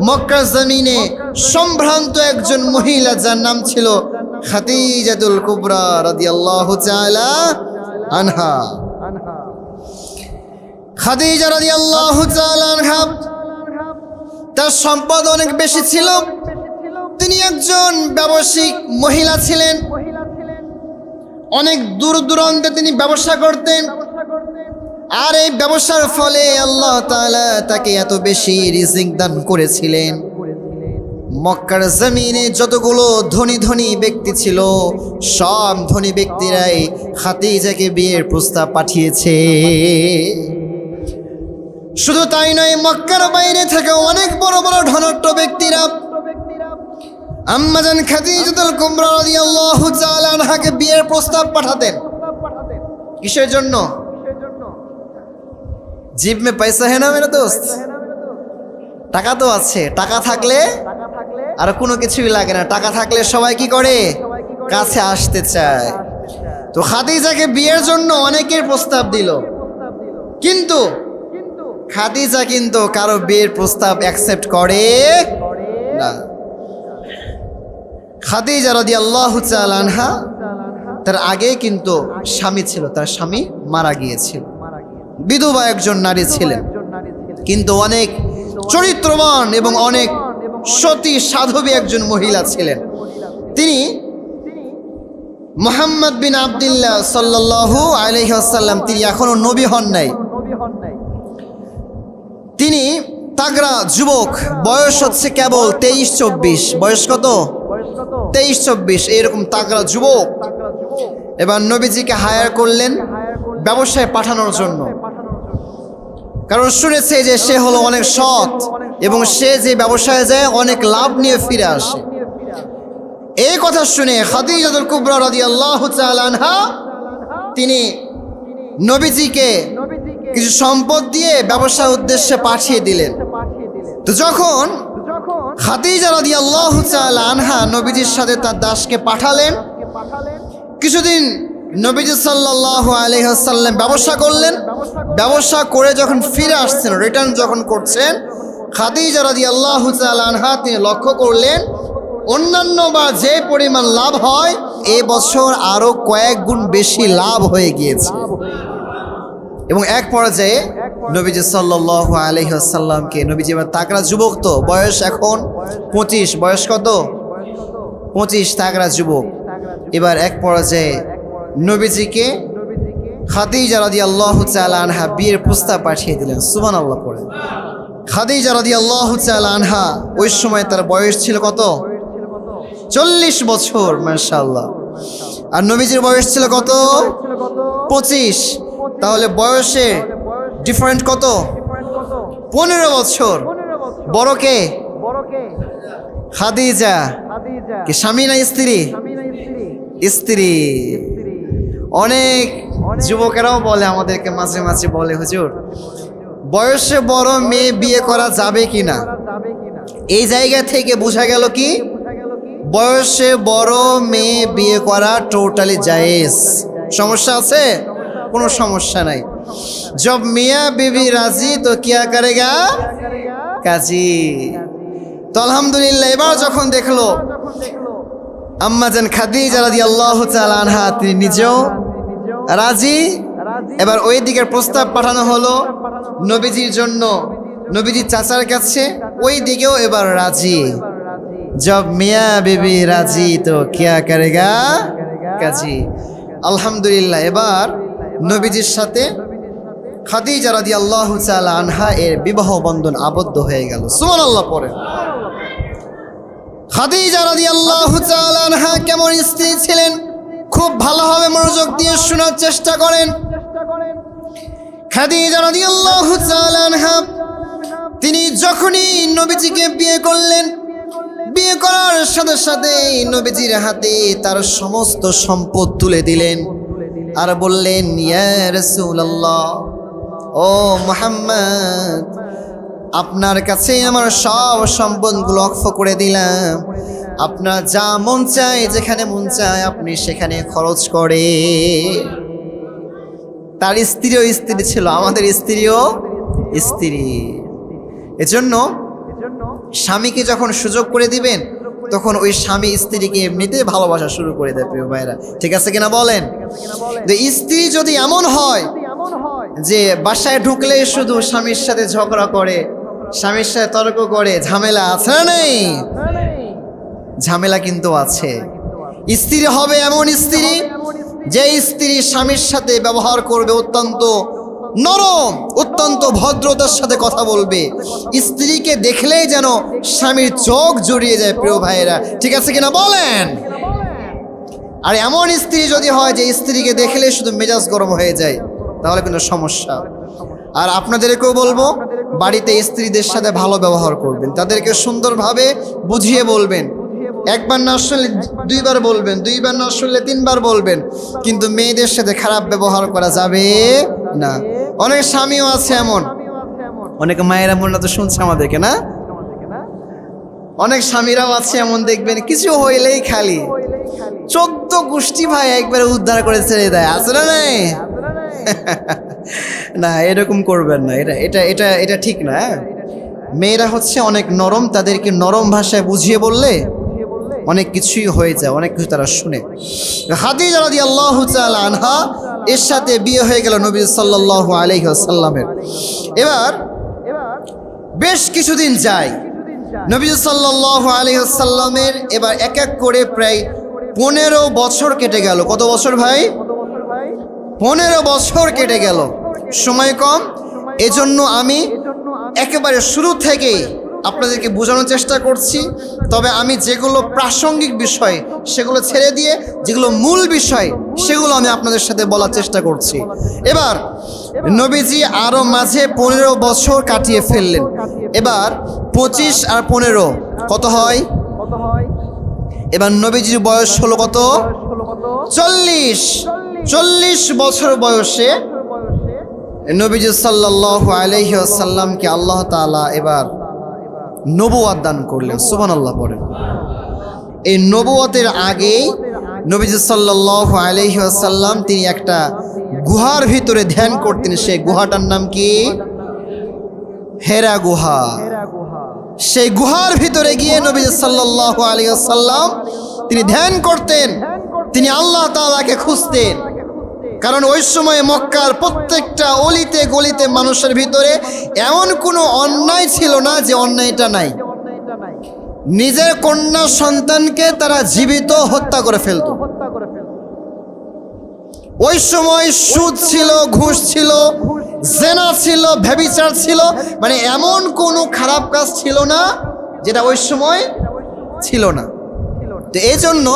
মক্কার জমিনে সম্ভ্রান্ত একজন মহিলা, যার নাম ছিল খাদিজাতুল কুবরা রাদিয়াল্লাহু তাআলা আনহা। খাদিজা রাদিয়াল্লাহু তাআলা আনহা, তার সম্পদ অনেক বেশি ছিল। তিনি একজন ব্যবসায়িক মহিলা ছিলেন। অনেক দূর দূরান্তে তিনি ব্যবসা করতেন। আর এই ব্যবসার ফলে আল্লাহ তাআলা তাকে এত বেশি রিজিক দান করেছিলেন, মক্কার জমিনে যতগুলো ধনী ধনী ব্যক্তি ছিল, সব ধনী ব্যক্তিরাই খাদিজাকে বিয়ের প্রস্তাব পাঠিয়েছে। শুধু তাই নয়, মক্কার বাইরে থেকে অনেক বড় বড় ধনাঢ্য ব্যক্তিরা আম্মাজান খাদিজাতুল কুবরা রাদিয়াল্লাহু তাআলা আনহাকে বিয়ের প্রস্তাব পাঠাতেন। কিসের জন্য? জিব মে পয়সা है ना मेरा दोस्त, টাকা তো আছে। টাকা থাকলে আর কোনো কিছুই লাগে না। টাকা থাকলে সবাই কি করে? কাছে আসতে চায়। তো খাদিজাকে বিয়ের জন্য অনেকের প্রস্তাব দিল, কিন্তু খাদিজা কিন্তু কারো বিয়ের প্রস্তাব অ্যাকসেপ্ট করে না। খাদিজা রাদিয়াল্লাহু তাআলা আনহা, তার আগে কিন্তু স্বামী ছিল, তার স্বামী মারা গিয়েছিল। বিধবা একজন নারী ছিলেন, কিন্তু অনেক চরিত্রবান এবং অনেক সতী সাধবী একজন মহিলা ছিলেন। তিনি মুহাম্মদ বিন আব্দুল্লাহ সাল্লাল্লাহু আলাইহি ওয়াসাল্লাম, তিনি এখনো নবী হন নাই। তিনি তাগড়া যুবক, বয়স হচ্ছে কেবল 23-24। বয়স কত? 23-24, এরকম তাগড়া যুবক। এবার নবীজিকে হায়ার করলেন ব্যবসায় পাঠানোর জন্য, কারণ শুনেছে যে সে হলো অনেক সৎ এবং সে যে ব্যবসায় যায় অনেক লাভ নিয়ে ফিরে আসে। এই কথা শুনে খাদিজাতুল কুবরা রাদিয়াল্লাহু তাআলা আনহা, তিনি নবীজিকে কিছু সম্পদ দিয়ে ব্যবসার উদ্দেশ্যে পাঠিয়ে দিলেন। তো যখন খাদিজা রাদিয়াল্লাহু তাআলা আনহা নবীজির সাথে তার দাসকে পাঠালেন, কিছুদিন নবীজি সাল্লাল্লাহু আলাইহি ওয়াসাল্লাম ব্যবসা করলেন। ব্যবসা করে যখন ফিরে আসছেন, রিটার্ন যখন করছেন, খাদিজা রাদিয়াল্লাহু তাআলা আনহা তিনি লক্ষ্য করলেন অন্যান্য বা যে পরিমাণ লাভ হয় এই বছর আরো কয়েক গুণ বেশি লাভ হয়ে গিয়েছে। এবং এক পর্যায়ে নবীজি সাল্লাল্লাহু আলাইহি ওয়াসাল্লামকে, নবীজি এবার তাগড়া যুবক, তো বয়স এখন 25। বয়স কত? 25, তাগড়া যুবক। এবার এক পর্যায়ে নবীজিকে খাদিজা রাদিয়াল্লাহু তাআলা আনহা বিয়ের প্রস্তাব পাঠিয়ে দিলেন। সুবহানাল্লাহ পড়ে। খাদিজা রাদিয়াল্লাহু তাআলা আনহা, ওই সময় তার বয়স ছিল কত? 40 বছর। মাশাআল্লাহ। আর নবীজির বয়স ছিল কত? 25। তাহলে বয়সে ডিফারেন্ট কত? 15 বছর। বড় কে? খাদিজা। কি স্বামী না স্ত্রী? স্ত্রী। অনেক যুবকেরাও বলে, আমাদেরকে মাঝে মাঝে বলে, হুজুর বয়সে বড় মেয়ে বিয়ে করা যাবে কিনা? এই জায়গা থেকে বোঝা গেল কি বয়সে বড় মেয়ে বিয়ে করা টোটালি জায়েজ। সমস্যা আছে? কোনো সমস্যা নাই। জব মিয়া বিবি রাজি তো কিয়া করেগা কাজী। তো আলহামদুলিল্লাহ, এবার যখন দেখলো আম্মাজান খাদিজা রাদিয়াল্লাহু তাআলা আনহা তিনি নিজেও রাজি, এবার ওই দিকের প্রস্তাব পাঠানো হলো নবীজির জন্য, নবীজির চাচার কাছে, ওই দিকেও এবার রাজি। জব মিয়া বিবি রাজি তো কিয়া করেগা কাজী। আলহামদুলিল্লাহ, এবার নবীজির সাথে খাদিজা রাদিয়াল্লাহু তাআলা আনহা এর বিবাহ বন্ধন আবদ্ধ হয়ে গেল। সুবহানাল্লাহ পড়ে। খাদিজা রাদিয়াল্লাহু তাআলা আনহা কেমন স্ত্রী ছিলেন খুব ভালোভাবে মনোযোগ দিয়ে শোনার চেষ্টা করেন। খাদিজা রাদিয়াল্লাহু তাআলা আনহা তিনি যখনই নবীজিকে বিয়ে করলেন, বিয়ে করার সাথে সাথে নবীজির হাতে তার সমস্ত সম্পদ তুলে দিলেন আর বললেন, ইয়া রাসূলুল্লাহ, ও মুহাম্মদ, আপনার কাছে আমার সব সম্পদগুলো ওয়াকফ করে দিলাম। আপনার যা মন চায়, যেখানে মন চায় আপনি সেখানে খরচ করে। তার স্ত্রীও স্ত্রী ছিল, আমাদের স্ত্রীও স্ত্রী। এজন্য স্বামীকে যখন সুযোগ করে দিবেন তখন ওই স্বামী স্ত্রীকে এমনিতেই ভালোবাসা শুরু করে দেয়। প্রিয় ভাইরা, ঠিক আছে কিনা বলেন? যে স্ত্রী যদি এমন হয় যে বাসায় ঢুকলে শুধু স্বামীর সাথে ঝগড়া করে, স্বামীর সাথে তর্ক করে, ঝামেলা আছে না নেই? ঝামেলা কিন্তু আছে। স্ত্রী হবে এমন স্ত্রী যে স্ত্রী স্বামীর সাথে ব্যবহার করবে অত্যন্ত নরম, অত্যন্ত ভদ্রতার সাথে কথা বলবে, স্ত্রীকে দেখলেই যেন স্বামীর চোখ জড়িয়ে যায়। প্রিয় ভাইয়েরা, ঠিক আছে কিনা বলেন? আর এমন স্ত্রী যদি হয় যে স্ত্রীকে দেখলে শুধু মেজাজ গরম হয়ে যায়, তাহলে কিন্তু সমস্যা। আর আপনাদেরকেও বলবো, বাড়িতে স্ত্রীদের সাথে ভালো ব্যবহার করবেন, তাদেরকে সুন্দরভাবে বুঝিয়ে বলবেন। একবার না শুনলে দুইবার বলবেন, দুইবার না শুনলে তিনবার বলবেন, কিন্তু মেয়েদের সাথে খারাপ ব্যবহার করা যাবে না। অনেক স্বামীও আছে এমন, অনেক মায়েরা মনে তো শুনছে আমাদেরকে না, অনেক স্বামীরাও আছে এমন, দেখবেন কিছু হইলেই খালি 14 গোষ্ঠী ভাই একবারে উদ্ধার করে ছেড়ে দেয়, আছে না? নাই না, এরকম করবেন না, এটা এটা এটা এটা ঠিক না। মেয়েরা হচ্ছে অনেক নরম, তাদেরকে নরম ভাষায় বুঝিয়ে বললে অনেক কিছুই হয়ে যায়, অনেক কিছু তারা শুনে। খাদিজা রাদিয়াল্লাহু তাআলা আনহা এর সাথে বিয়ে হয়ে গেল নবী সাল্লাল্লাহু আলাইহি ওয়াসাল্লামের। এবার বেশ কিছুদিন যায়, নবী সাল্লাল্লাহু আলাইহি ওয়াসাল্লামের এবার এক এক করে প্রায় 15 বছর কেটে গেল। কত বছর ভাই? 15 বছর কেটে গেল। সময় কম, এজন্য আমি একেবারে শুরু থেকেই আপনাদেরকে বোঝানোর চেষ্টা করছি। তবে আমি যেগুলো প্রাসঙ্গিক বিষয় সেগুলো ছেড়ে দিয়ে যেগুলো মূল বিষয় সেগুলো আমি আপনাদের সাথে বলার চেষ্টা করছি। এবার নবীজি আরও মাঝে 15 বছর কাটিয়ে ফেললেন। এবার 25 আর 15 কত হয়? এবার নবীজির বয়স হলো কত? 40 বছর বয়সে নবীজি সাল্লাল্লাহু আলাইহি ওয়াসাল্লামকে আল্লাহ তাআলা এবার নবুয়ত দান করলেন। সুবহানাল্লাহ পড়েন। এই নবুয়তের আগেই নবীজি সাল্লাল্লাহু আলাইহি ওয়াসাল্লাম তিনি একটা গুহার ভিতরে ধ্যান করতেন। সেই গুহাটার নাম কি? হেরা গুহা। সেই গুহার ভিতরে গিয়ে নবীজি সাল্লাল্লাহু আলাইহি ওয়াসাল্লাম তিনি ধ্যান করতেন, তিনি আল্লাহ তাআলাকে খুঁজতেন। কারণ ওই সময় মক্কার প্রত্যেকটা অলিতে গলিতে মানুষের ভিতরে এমন কোনো অন্যায় ছিল না যে অন্যায়টা নাই। নিজের কন্যা সন্তানকে তারা জীবিত হত্যা করে ফেলত। ওই সময় সুদ ছিল, ঘুষ ছিল, জেনা ছিল, ব্যভিচার ছিল, মানে এমন কোনো খারাপ কাজ ছিল না যেটা ওই সময় ছিল না। তো এই জন্য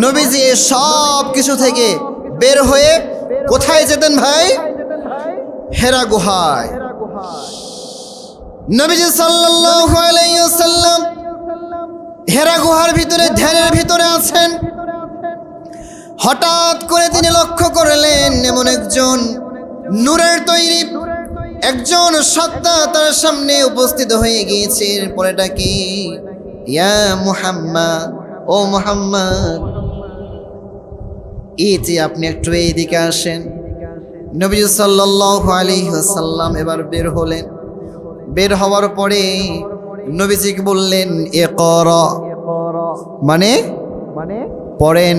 নবীজি সব কিছু থেকে বের হয়ে কোথায় যেতেন ভাই? হেরা গুহায়। নবীজি সাল্লাল্লাহু আলাইহি ওয়াসাল্লাম হেরা গুহার ভিতরে ধ্যানের ভিতরে আছেন। হঠাৎ করে তিনি লক্ষ্য করলেন এমন একজন নূরের তৈরি একজন সত্তা তার সামনে উপস্থিত হয়ে গিয়েছে। পরেটা কি? ইয়া মুহাম্মদ, ও মুহাম্মদ, এই যে আপনি একটু এইদিকে আসেন। নবী সাল্লাল্লাহু আলাইহি ওয়াসাল্লাম এবার বের হলেন। বের হওয়ার পরে নবীজিকে বললেন ইকরা, মানে পড়েন,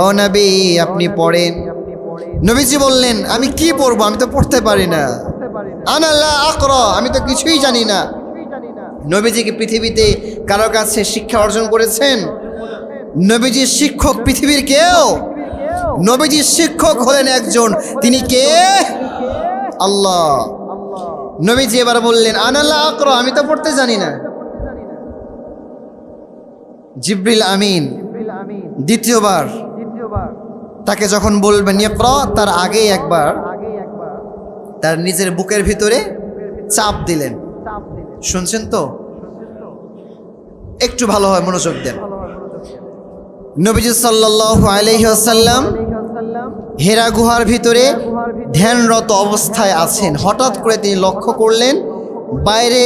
ও নবী আপনি পড়েন। নবীজি বললেন আমি কি পড়বো, আমি তো পড়তে পারি না। আনা লা আকরা, আমি তো কিছুই জানি না। নবীজি কি পৃথিবীতে কারো কাছে শিক্ষা অর্জন করেছেন? নবীজির শিক্ষক পৃথিবীর কেউ? নবীজির শিক্ষক হলেন একজন, তিনি কে? আল্লাহ। নবীজি এবার বললেন আনা লা আকরা, আমি তো পড়তে জানি না। জিবরিল আমিন দ্বিতীয়বার তাকে যখন বলবেন ইকরা, তার আগে একবার তার নিজের বুকের ভিতরে চাপ দিলেন। শুনছেন তো? একটু ভালো হয় মনোযোগ দেন। নবীজি সাল্লাল্লাহু আলাইহি ওয়াসাল্লাম হেরা গুহার ভিতরে ধ্যানরত অবস্থায় আছেন। হঠাৎ করে তিনি লক্ষ্য করলেন বাইরে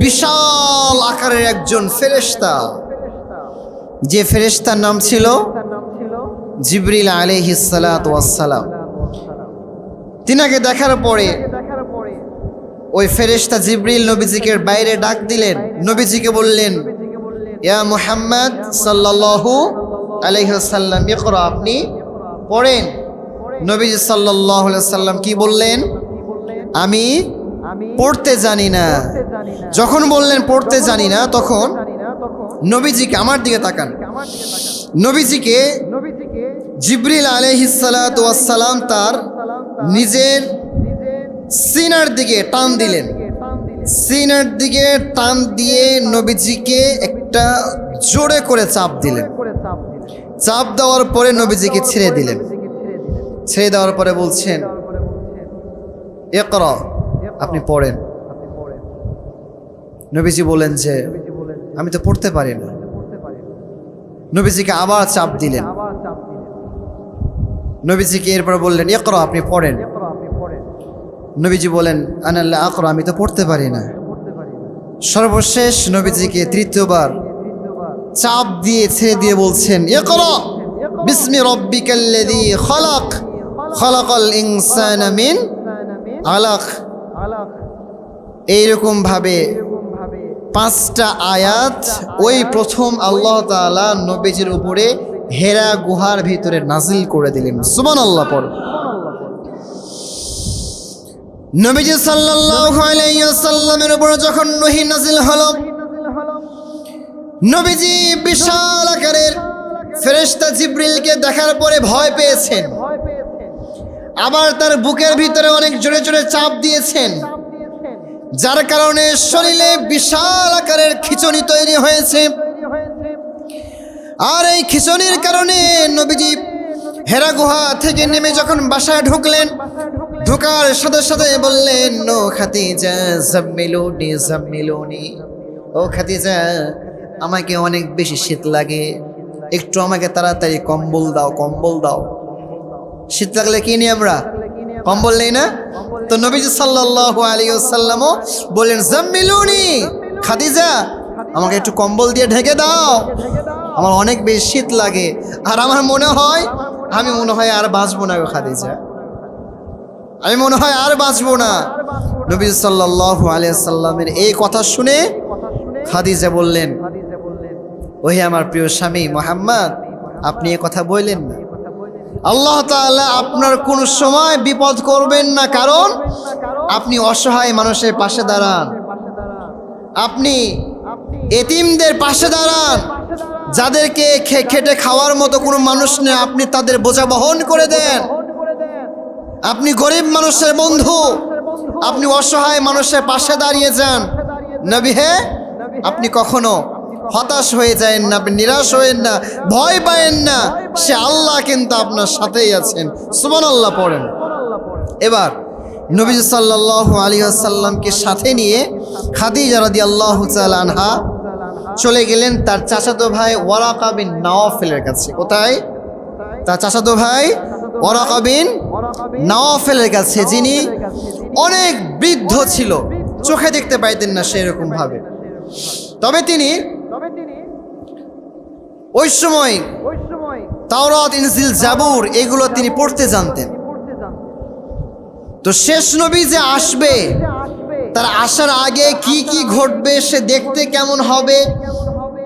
বিশাল আকারের একজন ফেরেশতা, যে ফেরেশতার নাম ছিল জিবরিল আলাইহিস সালাতু ওয়াস সালাম। তিনাকে দেখার পরে ওই ফেরেশতা জিবরিল নবীজিকে বাইরে ডাক দিলেন। নবীজিকে বললেন, ইয়া মুহাম্মদ সাল্লাল্লাহু আলাইহি ওয়াসাল্লাম ইকরা, আপনি পড়েন। নবীজি সাল্লাল্লাহু আলাইহি ওয়াসাল্লাম কি বললেন? আমি পড়তে জানি না। যখন বললেন পড়তে জানি না, তখন নবীজিকে, আমার দিকে তাকান, নবীজিকে জিবরিল আলাইহিস সালাতু ওয়াস সালাম তার নিজের সিনার দিকে টান দিলেন। সিনার দিকে টান দিয়ে নবীজিকে একটা জোরে করে চাপ দিলেন। চাপ দেওয়ার পরে নবীজিকে ছেড়ে দিলেন। ছেড়ে দেওয়ার পরে বলছেন, ইকরা, আপনি পড়েন। নবীজি বলেন যে আমি তো পড়তে পারি না। নবীজিকে আবার চাপ দিলেন। নবীজিকে এরপর বললেন, ইকরা, আপনি পড়েন। নবীজি বলেন, আনা লা আকরা, আমি তো পড়তে পারি না। সর্বশেষ নবীজিকে তৃতীয়বার চাপ দিয়ে ছেড়ে দিয়ে বলছেন, ইকরা বিসমি রাব্বিকাল্লাযী খালাক, খালাকাল ইনসানা মিন আলাক। এইরকম ভাবে 5টা আয়াত ওই প্রথম আল্লাহ তাআলা নবীজির উপরে হেরা গুহার ভিতরে নাজিল করে দিলেন। সুবহানাল্লাহ পড়ো। নবীজি সাল্লাল্লাহু আলাইহি ওয়াসাল্লামের উপর যখন ওহী নাজিল হলো, নবীজি বিশাল আকারের ফেরেশতা জিবরিলকে দেখার পরে ভয় পেয়েছেন। আবার তার বুকের ভিতরে অনেক জোরে জোরে চাপ দিয়েছেন, যার কারণে শরীরে বিশাল আকারের খিঁচুনি তৈরি হয়েছে। আর এই খিঁচুনির কারণে নবীজি হেরা গুহা থেকে নেমে যখন বাসায় ঢুকলেন, ঢোকার সাথে সাথে বললেন, ও খাদিজা জাম্মিলুনি জাম্মিলুনি, ও খাদিজা আমাকে অনেক বেশি শীত লাগে, একটু আমাকে তাড়াতাড়ি কম্বল দাও, কম্বল দাও। শীত লাগলে কি নিই আমরা? কম্বল নেই না? তো নবীজি সাল্লাল্লাহু আলাইহি ওয়াসাল্লামও বললেন, জাম্মিলুনি, খাদিজা আমাকে একটু কম্বল দিয়ে ঢেকে দাও, আমার অনেক বেশি শীত লাগে, আর আমার মনে হয় আর বাঁচবো না গো খাদিজা, আমি মনে হয় আর বাঁচবো না। নবী সাল্লাল্লাহু আলাইহি ওয়াসাল্লামের এই কথা শুনে খাদিজা বললেন, ওহে আমার প্রিয় স্বামী মুহাম্মদ, আপনি এই কথা বললেন না। আল্লাহ তাআলা আপনার কোন সময় বিপদ করবেন না, কারণ আপনি অসহায় মানুষের পাশে দাঁড়ান, আপনি এতিমদের পাশে দাঁড়ান, যাদেরকে খেটে খাওয়ার মতো কোনো মানুষ নেই, আপনি তাদের বোঝা বহন করে দেন। আপনি গরিব মানুষের বন্ধু, আপনি অসহায় মানুষের পাশে দাঁড়িয়ে যান। নবী হে, আপনি কখনো হতাশ হয়ে যায়েন না, আপনি নিরাশ হয়েন না, ভয় পায়েন না, সে আল্লাহ কিন্তু আপনার সাথেই আছেন। সুবহানাল্লাহ পড়েন। এবার নবী সাল্লাল্লাহু আলাইহি ওয়াসাল্লামকে সাথে নিয়ে খাদিজা রাদিয়াল্লাহু তাআলা আনহা চলে গেলেন তার চাচাতো ভাই ওয়ারাকা বিন নাওফেলের কাছে। কোথায়? তার চাচাতো ভাই ওয়ারাকা বিন নাওফেলের কাছে, যিনি অনেক বৃদ্ধ ছিল, চোখে দেখতে পাইতেন না সেরকম ভাবে। তবে তিনি ওই সময় তাওরাত, ইনজিল, জাবুর এগুলো তিনি পড়তে জানতেন। তো শেষ নবী যে আসবে, তার আসার আগে কি কি ঘটবে, সে দেখতে কেমন হবে,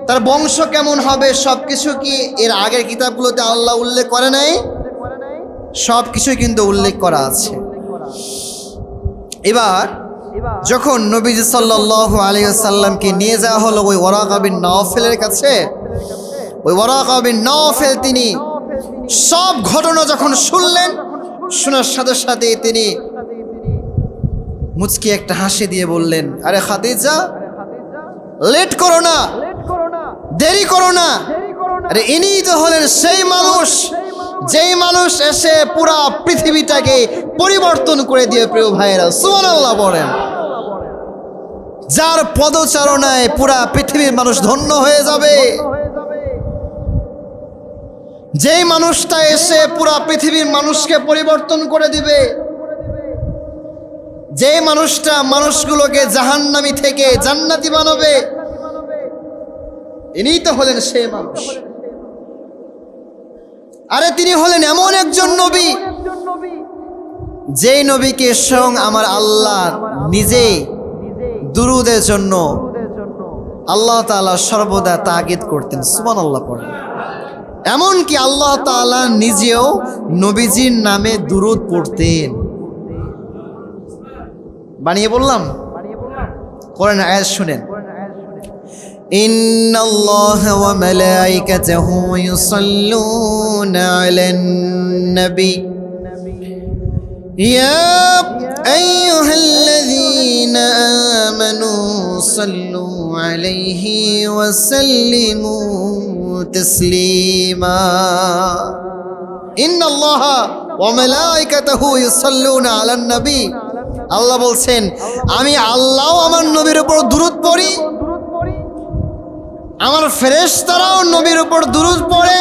তার বংশ কেমন হবে, সবকিছু কি এর আগের কিতাবগুলোতে আল্লাহ উল্লেখ করে নাই? সবকিছুই কিন্তু উল্লেখ করা আছে। এবার যখন নবীজি সাল্লাল্লাহু আলাইহি ওয়াসাল্লামকে নিয়ে যাওয়া হলো ওই ওয়ারাকা বিন নাওফেলের কাছে, ওই ওয়ারাকা বিন নাওফেল তিনি সব ঘটনা যখন শুনলেন, শোনার সাথে সাথে তিনি মুচকি একটা হাসি দিয়ে বললেন, আরে খাদিজা, লেট করো না, দেরি করো না, আরে ইনি তো হলেন সেই মানুষ যেই মানুষ এসে পুরা পৃথিবীটাকে পরিবর্তন করে দিয়ে, প্রিয় ভাইয়েরা সুবহানাল্লাহ বলেন। যার পদচারণায় পুরা পৃথিবীর মানুষ ধন্য হয়ে যাবে, যেই মানুষটা এসে পুরা পৃথিবীর মানুষকে পরিবর্তন করে দিবে, যে মানুষটা মানুষগুলোকে জাহান্নামী থেকে জান্নাতি বানাবে, ইনিই তো হলেন সেই মানুষ। আরে তিনি হলেন এমন একজন নবী, যেই নবীকে স্বয়ং আমার আল্লাহ নিজে দুরুদের জন্য আল্লাহ তাআলা সর্বদা তাগিদ করতেন। সুবহানাল্লাহ পড়েন। এমনকি আল্লাহ তাআলা নিজেও নবীজির নামে দুরুদ পড়তেন। বানিয়ে বললাম? কোরআন আয়াত শুনেন, ইন্নাল্লাহা ওয়া মালাইকাতাহু ইউসাল্লুনা আলান নবী ইয়া আইয়ুহাল্লাযীনা আমানু সাল্লু আলাইহি ওয়া সাল্লিমু তাসলিমা। ইন্নাল্লাহা ওয়া মালাইকাতাহু ইউসাল্লুনা আলান নবী। আল্লাহ বলছেন, আমি আল্লাহও আমার নবীর উপর দুরূদ পড়ি, আমার ফেরেশতারাও নবীর উপর দুরূদ পড়ে।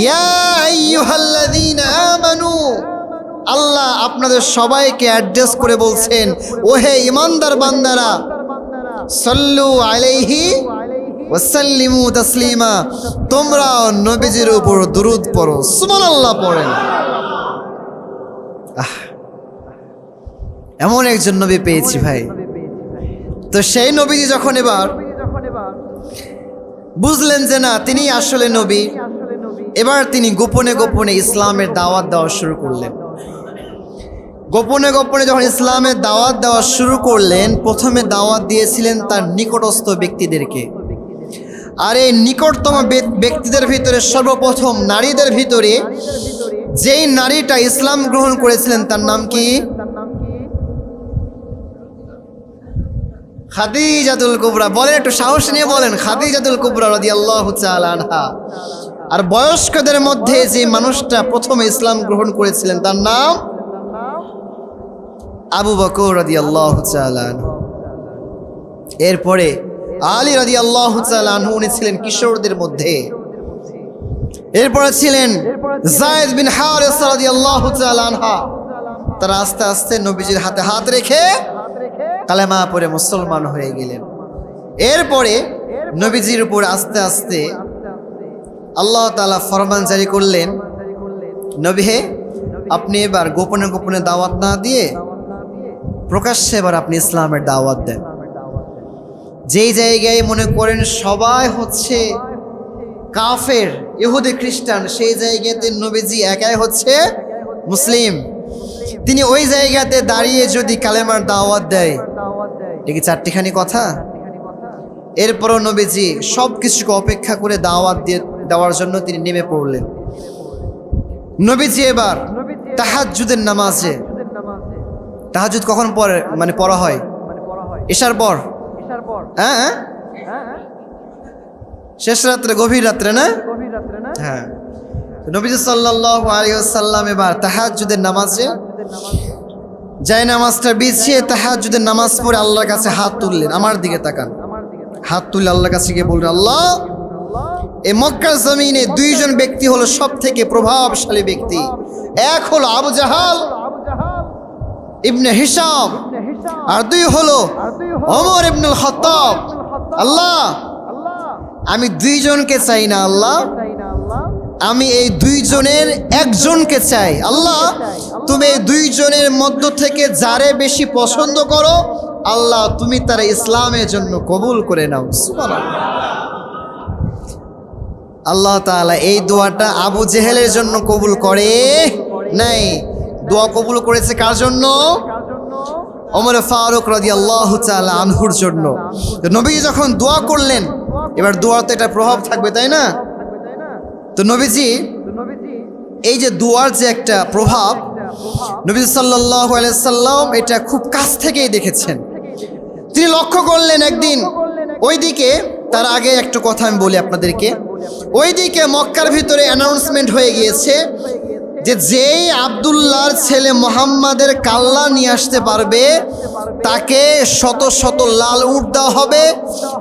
ইয়া আইয়ুহাল্লাযীনা আমানু, আল্লাহ আপনাদের সবাইকে অ্যাড্রেস করে বলছেন, ওহে ঈমানদার বান্দারা, সাল্লু আলাইহি ওয়া সাল্লিমু তাসলিমা, তোমরা নবীজির উপর দুরূদ পড়ো। সুবহানাল্লাহ পড়েন। এমন একজন নবী পেয়েছি ভাই। তো সেই নবীজি যখন এবার বুঝলেন যে না, তিনি আসলে নবী, এবার তিনি গোপনে গোপনে ইসলামের দাওয়াত দেওয়া শুরু করলেন। গোপনে গোপনে যখন ইসলামের দাওয়াত দেওয়া শুরু করলেন, প্রথমে দাওয়াত দিয়েছিলেন তার নিকটস্থ ব্যক্তিদেরকে। আর এই নিকটতম ব্যক্তিদের ভিতরে সর্বপ্রথম নারীদের ভিতরে যেই নারীটা ইসলাম গ্রহণ করেছিলেন তার নাম কি? খাদিজাতুল কুবরা। বলেন, একটু সাহস নিয়ে বলেন, খাদিজাতুল কুবরা রাদিয়াল্লাহু তাআলা আনহা। আর বয়স্কদের মধ্যে যে মানুষটা প্রথমে ইসলাম গ্রহণ করেছিলেন তার নাম আবু বকর রাদিয়াল্লাহু তাআলা আনহু। এরপরে আলী রাদিয়াল্লাহু তাআলা আনহু, উনি ছিলেন কিশোরদের মধ্যে। এরপরে ছিলেন যায়েদ বিন হারিসা রাদিয়াল্লাহু তাআলা আনহা। তারা আস্তে আস্তে নবীজির হাতে হাত রেখে কালেমা পড়ে মুসলমান হয়ে গেলেন। এরপরে নবীজির উপর আস্তে আস্তে আল্লাহ তাআলা ফরমান জারি করলেন, নবী হে, আপনি এবার গোপনে গোপনে দাওয়াত না দিয়ে প্রকাশ্যে এবার আপনি ইসলামের দাওয়াত দেন। যেই জায়গায় মনে করেন সবাই হচ্ছে কাফের, ইহুদি খ্রিস্টান, সেই জায়গাতে নবীজি একাই হচ্ছে মুসলিম। তিনি ওই জায়গাতে দাঁড়িয়ে যদি কালেমার দাওয়াত দেয়, এটা কি চারটিখানি কথা? এরপরও নবীজি সব কিছুকে অপেক্ষা করে দাওয়াত দেওয়ার জন্য তিনি নেমে পড়লেন। নবীজি এবার তাহাজ্জুদের নামাজে, তাহাজ্জুদ কখন পড়ে, মানে পড়া হয় ইশার পর, হ্যাঁ শেষ রাত্রে, গভীর রাত্রে না? হ্যাঁ। নবীজি সাল্লাল্লাহু আলাইহি ওয়াসাল্লাম এবার তাহাজ্জুদের নামাজে যায় নামাজটা বিছিয়ে তাহাজ্জুদের নামাজ পড়ে আল্লাহর কাছে হাত তুললেন। আমার দিকে তাকান, হাত তুলে আল্লাহর কাছে গিয়ে বললেন, আল্লাহ, এই মক্কার জমিনে দুইজন ব্যক্তি হলো সব থেকে প্রভাবশালী ব্যক্তি। এক হলো আবু জাহাল ইবনে হিশাম, আর দুই হলো ওমর ইবনুল খাত্তাব। আল্লাহ, আমি দুইজনকে চাই না আল্লাহ, আমি এই দুইজনের একজনকে চাই। আল্লাহ, তুমি এই দুইজনের মধ্য থেকে যারে বেশি পছন্দ করো, আল্লাহ তুমি তার ইসলামের জন্য কবুল করে নাও। সুবহানাল্লাহ। আল্লাহ তাআলা এই দোয়াটা আবু জেহেলের জন্য কবুল করে নাই, দোয়া কবুল করেছে কার জন্য? ওমর ফারুক রাদিয়াল্লাহু তাআলা আনহুর জন্য। নবী যখন দোয়া করলেন, এবার দোয়াতে একটা প্রভাব থাকবে, তাই না? তো নবীজি এই যে দোয়ার যে একটা প্রভাব, নবী সাল্লাল্লাহু আলাইহি সাল্লাম এটা খুব কাছ থেকেই দেখেছেন। তিনি লক্ষ্য করলেন একদিন ওইদিকে, তার আগে একটু কথা আমি বলি আপনাদেরকে। ওইদিকে মক্কার ভিতরে অ্যানাউন্সমেন্ট হয়ে গিয়েছে যে যেই আব্দুল্লাহর ছেলে মোহাম্মদের কাল্লা নিয়ে আসতে পারবে তাকে শত শত লাল উট দেওয়া হবে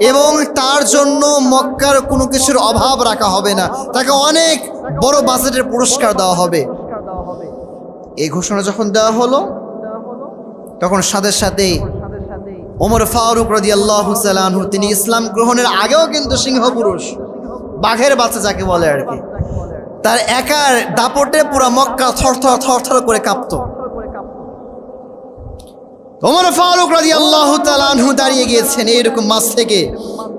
এবং তার জন্য মক্কার কোনো কিছুর অভাব রাখা হবে না, তাকে অনেক বড় বাজেটের পুরস্কার দেওয়া হবে। এই ঘোষণা যখন দেওয়া হলো তখন সাথে সাথে ওমর ফারুক রাদিয়াল্লাহু তাআলা আনহু, তিনি ইসলাম গ্রহণের আগেও কিন্তু সিংহ পুরুষ, বাঘের বাচ্চা যাকে বলে আর কি, তার একার দাপটে পুরা মক্কা থরথর থরথর করে কাঁপতো। ওমর ফারুক রাদিয়াল্লাহু তাআলা আনহু দাঁড়িয়ে গিয়েছেন এইরকম মাছ থেকে,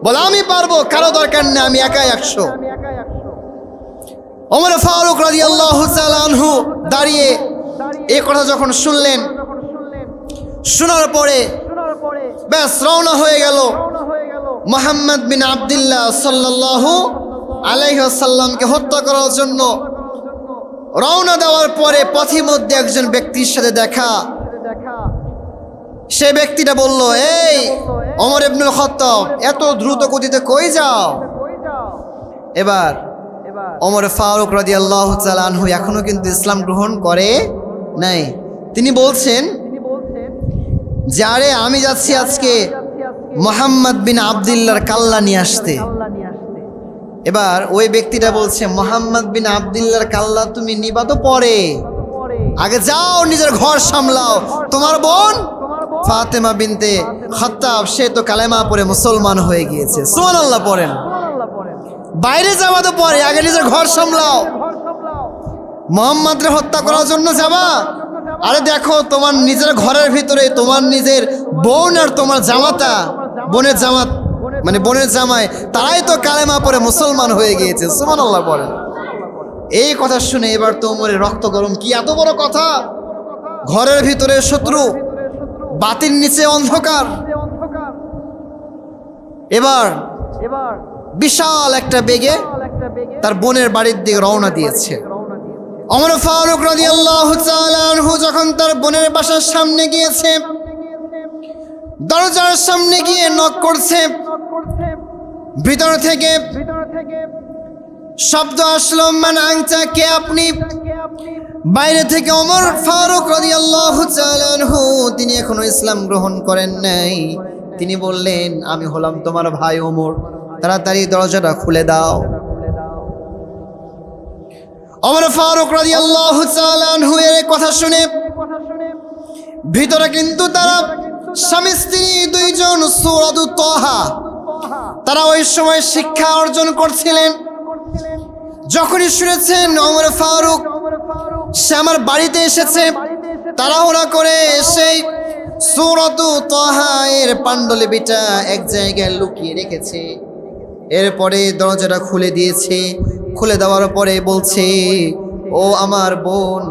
বলে আমি পারবো, কারো দরকার নেই, আমি একাই 100। ওমর ফারুক রাদিয়াল্লাহু তাআলা আনহু দাঁড়িয়ে এই কথা যখন শুনলেন, শোনার পরে ব্যাস রওনা হয়ে গেল মুহাম্মদ বিন আব্দুল্লাহ সাল্লাল্লাহু আলাইহি ওয়াসাল্লামকে হত্যা করার জন্য। রওনা দেওয়ার পরে পথে মধ্যে একজন ব্যক্তির সাথে দেখা, সে ব্যক্তিটা বলল, এই ওমর ইবনুল খাত্তাব, এত দ্রুত গতিতে কই যাও? এবার ওমর ফারুক রাদিয়াল্লাহু তাআলা আনহু এখনো কিন্তু ইসলাম গ্রহণ করে নাই। তিনি বলছেন, যারে আমি যাচ্ছি আজকে মুহাম্মদ বিন আব্দুল্লাহর কাল্লা নিয়ে আসতে। এবার ওই ব্যক্তিটা বলছে, মুহাম্মদ বিন আব্দুল্লাহর কাল্লা তুমি নিবা তো পরে, আগে যাও নিজের ঘর সামলাও। তোমার বোন ফাতেমা বিনতে খাত্তাব, সে তো কালেমা পড়ে মুসলমান হয়ে গিয়েছে, সুবহানাল্লাহ পড়েন। বাইরে যাওয়া তো পরে, আগে নিজের ঘর সামলাও। মুহাম্মদকে হত্যা করার জন্য যাবা? আরে দেখো, তোমার নিজের ঘরের ভিতরে তোমার নিজের বোন আর তোমার জামাতা, বোনের জামাত মানে বোনের জামাই, তারাই তো কালেমা পড়ে মুসলমান হয়ে গিয়েছে, সুবহানাল্লাহ পড়েন। এই কথা শুনে এবার তো ওমরের রক্ত গরম, কি এত বড় কথা! ঘরের ভিতরে শত্রু, বাতির নিচে অন্ধকার। এবার বিশাল একটা বেগে তার বোনের বাড়ির দিকে রওনা দিয়েছে। ওমর ফারুক রাদিয়াল্লাহু তাআলা আনহু যখন তার বোনের বাসার সামনে গিয়েছে, দরজার সামনে গিয়ে নক করছে, ভিতর থেকে শব্দ আসলো, মান আনতা, কে আপনি? বাইরে থেকে ওমর ফারুক রাদিয়াল্লাহু তাআলা আনহু, তিনি এখনো ইসলাম গ্রহণ করেন নাই। তিনি বললেন, আমি হলাম তোমার ভাই ওমর, তাড়াতাড়ি দরজাটা খুলে দাও। ওমর ফারুক রাদিয়াল্লাহু তাআলা আনহু এর কথা শুনে ভিতরে কিন্তু তারা স্বামী স্ত্রী দুইজন সূরাতুত তাহা, তারা ওই সময় শিক্ষা অর্জন করছিলেন। যখনই শুনেছেন ওমর ফারুক সে আমার বাড়িতে এসেছে, তাড়াহুড়া করে সেই সূরাতুত তাহা এর পাণ্ডুলিপিটা এক জায়গায় লুকিয়ে রেখেছে। এরপরে দরজাটা খুলে দিয়েছে। খুলে দেওয়ার পরে বলছে, ও আমার বোন,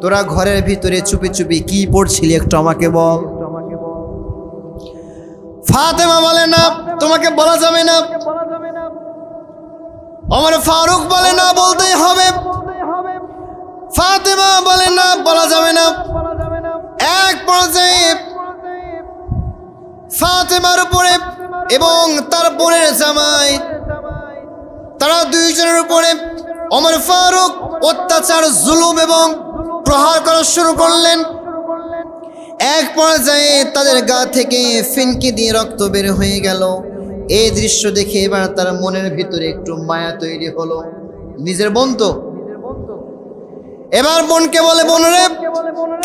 তোরা ঘরের ভিতরে চুপি চুপি কি পড়ছিলি একটু আমাকে বল। ফাতেমা বলে, না, তোমাকে বলা যাবে না। ওমর ফারুক বলে, না, বলতেই হবে। ফাতেমা বলে, না, বলা যাবে না। এক পর্যায়ে ফাতেমার উপরে এবং তার বোনের জামাই, তারা দুইজনের উপরে ওমর ফারুক অত্যাচার, জুলুম এবং প্রহার করা শুরু করলেন। এক পর্যায়ে তাদের গা থেকে ফিনকি দিয়ে রক্ত বের হয়ে গেল। এই দৃশ্য দেখে এবার তার মনের ভিতরে একটু মায়া তৈরি হলো, নিজের বোন তো। এবার বোনকে বলে, বোন রে,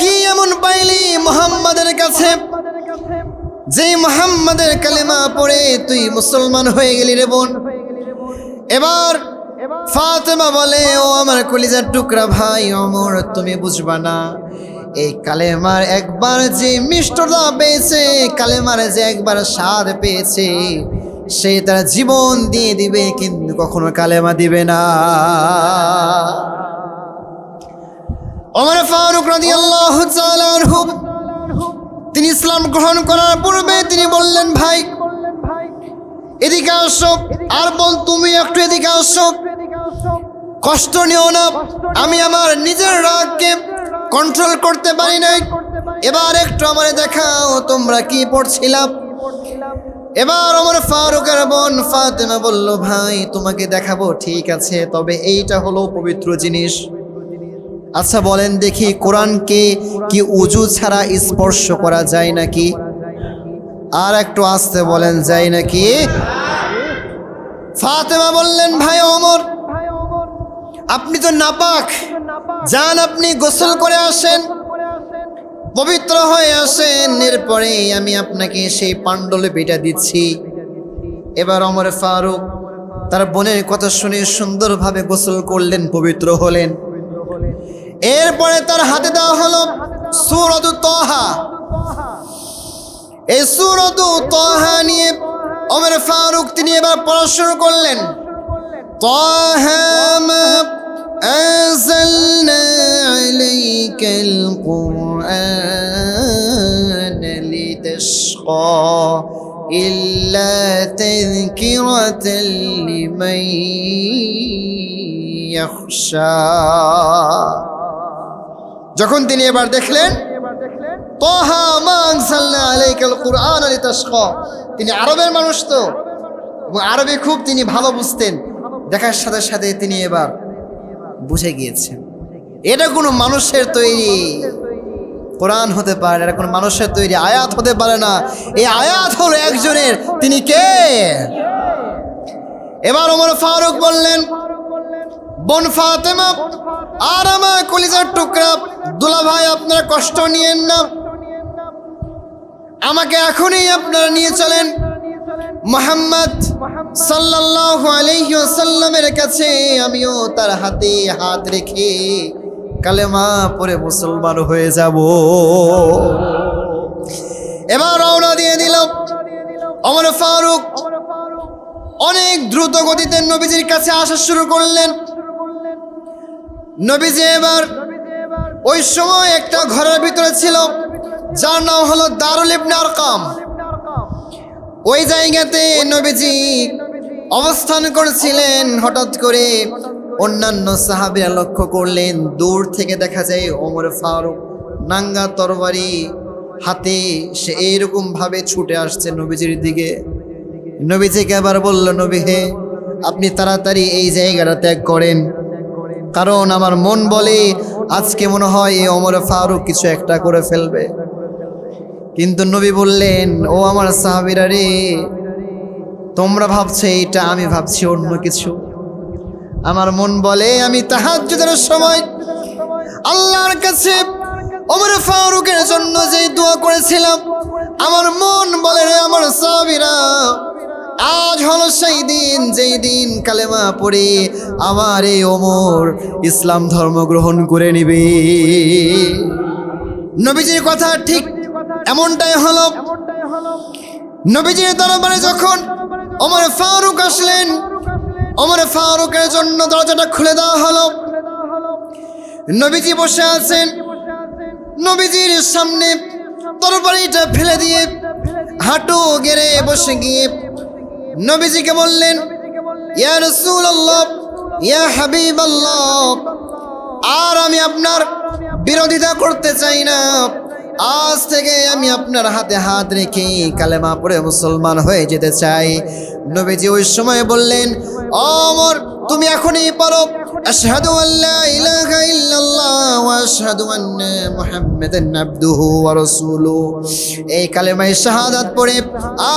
কি এমন পাইলি মুহাম্মাদের কাছে যে মুহাম্মাদের কালেমা পড়ে তুই মুসলমান হয়ে গেলি রে বোন? এবার ফাতেমা বলে, ও আমার কলিজার টুকরা ভাই ওমর, তুমি বুঝবা না, এই কালেমার একবার যে মিষ্টতা পেয়েছে, কালেমার যে একবার স্বাদ পেয়েছে, সে তার জীবন দিয়ে দিবে, কিন্তু কখনো কালেমা দিবে না। ওমর ফারুক রাদিয়াল্লাহু তাআলা আনহু তিনি ইসলাম গ্রহণ করার পূর্বে তিনি বললেন, ভাই এদিকে আসো, আর বল তুমি একটু এদিকে আসো, কষ্ট নিও না, আমি আমার নিজের রাগকে কন্ট্রোল করতে পারি নাই, এবার একটু আমারে দেখাও তোমরা কি পড়ছিলাম। এবার ওমর ফারুকের বোন ফাতেমা বলল, ভাই তোমাকে দেখাবো ঠিক আছে, তবে এইটা হলো পবিত্র জিনিস, আচ্ছা বলেন দেখি, কোরআনকে কি উজু ছাড়া স্পর্শ করা যায় নাকি? আর একটু আস্তে বলেন, যায় নাকি? ফাতেমা বললেন, ভাই ওমর, আপনি তো নাপাক, যান আপনি গোসল করে আসেন, পবিত্র হয়ে আসেন, এরপরে আমি আপনাকে সেই পাণ্ডুলিপিটা দিচ্ছি। এবার ওমর ফারুক তার বোনের কথা শুনে সুন্দরভাবে গোসল করলেন, পবিত্র হলেন। এরপরে তার হাতে দেওয়া হলো সূরাতুত তাহা। এই সূরাতুত তাহা নিয়ে ওমর ফারুক তিনি এবার পড়া শুরু করলেন। তাহা মা أنزلنا عليك القرآن لتشقى إلا تذكرة لمن يخشى। যখন তিনি এবার দেখলেন তাহা মা আনজালনা আলাইকাল কুরআন লিতাশকা, তিনি আরবের মানুষ তো, এবং আরবি খুব তিনি ভালো বুঝতেন। দেখার সাথে সাথে তিনি এবার বুঝে গিয়েছেন এটা কোনো মানুষের তৈরি কোরআন হতে পারে, এটা কোনো মানুষের তৈরি আয়াত হতে পারে না। এই আয়াত হলো একজনের, তিনি কে? এবার ওমর ফারুক বললেন, বোন ফাতেমা আর আমার কলিজার টুকরা দুলাভাই, আপনারা কষ্ট নিয়েন না, আমাকে এখনই আপনারা নিয়ে চলেন মুহাম্মদ সাল্লাল্লাহু আলাইহি ওয়াসাল্লামের কাছে। আমিও তার হাতে হাত রেখে কালেমা পড়ে মুসলমান হয়ে যাব। এবার রওনা দিয়ে দিল ওমর ফারুক। অনেক দ্রুত গতিতে নবীজির কাছে আসা শুরু করলেন। নবীজি এবার ওই সময় একটা ঘরের ভিতরে ছিল, যার নাম হলো দারুল ইবনে আরকাম। ওই জায়গাতে নবীজি অবস্থান করেছিলেন। হঠাৎ করে অন্যান্য সাহাবীরা লক্ষ্য করলেন, দূর থেকে দেখা যায় ওমর ফারুক নাঙ্গা তরবারি হাতে সে এইরকম ভাবে ছুটে আসছে নবীজির দিকে। নবীজিকে আবার বলল, নবী হে, আপনি তাড়াতাড়ি এই জায়গাটা ত্যাগ করেন, কারণ আমার মন বলে আজকে মনে হয় এই ওমর ফারুক কিছু একটা করে ফেলবে। কিন্তু নবী বললেন, ও আমার সাহাবীরা রে, তোমরা ভাবছো এইটা, আমি ভাবছি অন্য কিছু। আমার মন বলে আমি তাহাজ্জুদের সময় আল্লাহর কাছে ওমর ফারুকের জন্য যে দোয়া করেছিলাম, আমার মন বলে রে আমার সাহাবীরা, আজ হলো সেই দিন যেই দিন কালেমা পড়ে আমার এই ওমর ইসলাম ধর্ম গ্রহণ করে নিবে। নবীজির কথা ঠিক এমনটাই হলো। নবীজির দরবারে যখন ওমর ফারুক আসলেন, ওমর ফারুকের জন্য দরজাটা খুলে দেওয়া হলো। নবীজি বসে আছেন। নবীজির সামনে তরবারিটা ফেলে দিয়ে হাঁটু গেড়ে বসে গিয়ে নবীজিকে বললেন, ইয়া রাসূলুল্লাহ, ইয়া হাবিবাল্লাহ, আর আমি আপনার বিরোধিতা করতে চাই না। আজ থেকে আমি আপনার হাতে হাত রেখে কালেমা পড়ে মুসলমান হয়ে যেতে চাই। নবীজি ওই সময় বললেন, ওমর তুমি এখনই পারো, আশহাদু আল্লা ইলাহা ইল্লাল্লাহ ওয়া আশহাদু আন্না মুহাম্মাদান আবদুহু ওয়া রাসূলুহু। এই কালেমায়ে শাহাদাত পড়ে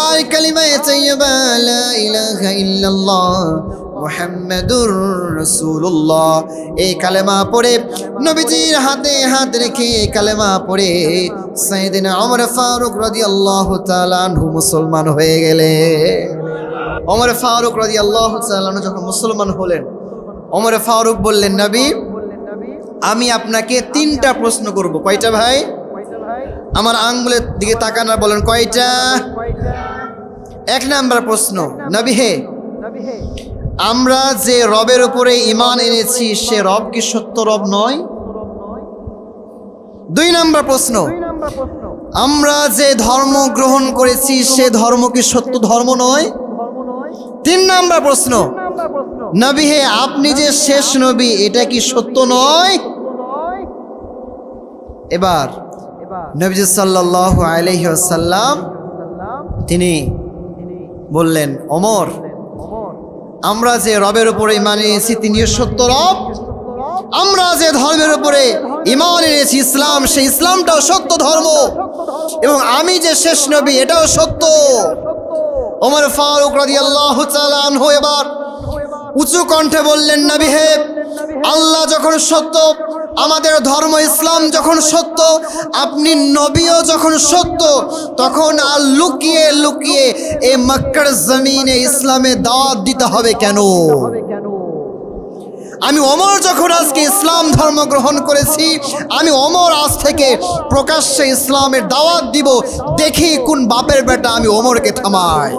আর কালিমায়ে তাইয়্যিবা লা ইলাহা ইল্লাল্লাহ মুহাম্মাদুর রাসূলুল্লাহ, এই কালেমা পড়ে নবীজির হাতে হাত রেখে কালেমা পড়ে সাইয়েদনা ওমর ফারুক রাদিয়াল্লাহু তাআলা আনহু মুসলমান হয়ে গেলেন। ওমর ফারুক রাদিয়াল্লাহু তাআলা আনহু যখন মুসলমান হলেন, ওমর ফারুক বললেন, নবী আমি আপনাকে 3টা প্রশ্ন করব। কয়টা ভাই? আমার আঙ্গুলের দিকে তাকান আর বলেন কয়টা? 1 নাম্বার প্রশ্ন, নবী হে, আমরা যে রবের উপরে ঈমান এনেছি সে রব কি সত্য রব নয়? 2 নাম্বার প্রশ্ন, আমরা যে ধর্ম গ্রহণ করেছি সে ধর্ম কি সত্য ধর্ম নয়? 3 নাম্বার প্রশ্ন, নবী হে, আপনি যে শেষ নবী এটা কি সত্য নয়? এবার নবীজি সাল্লাল্লাহু আলাইহি ওয়াসাল্লাম তিনি বললেন, ওমর আমরা যে রবের উপরে ঈমান এনেছি তিনিও সত্য রব, আমরা যে ধর্মের উপরে ঈমান এনেছি ইসলাম, সেই ইসলামটাও সত্য ধর্ম, এবং আমি যে শেষ নবী এটাও সত্য। ওমর ফারুক রাদিয়াল্লাহু তাআলা আনহু এবার উঁচু কণ্ঠে বললেন, নবী হে, আল্লাহ যখন সত্য, আমাদের ধর্ম ইসলাম যখন সত্য, আপনি নবীও যখন সত্য, তখন আর লুকিয়ে লুকিয়ে এই মক্কার জমিনে ইসলামে দাওয়াত দিতে হবে কেন? আমি ওমর যখন আজকে ইসলাম ধর্ম গ্রহণ করেছি, আমি ওমর আজ থেকে প্রকাশ্যে ইসলামের দাওয়াত দিব, দেখি কোন বাপের বেটা আমি ওমরকে থামাই।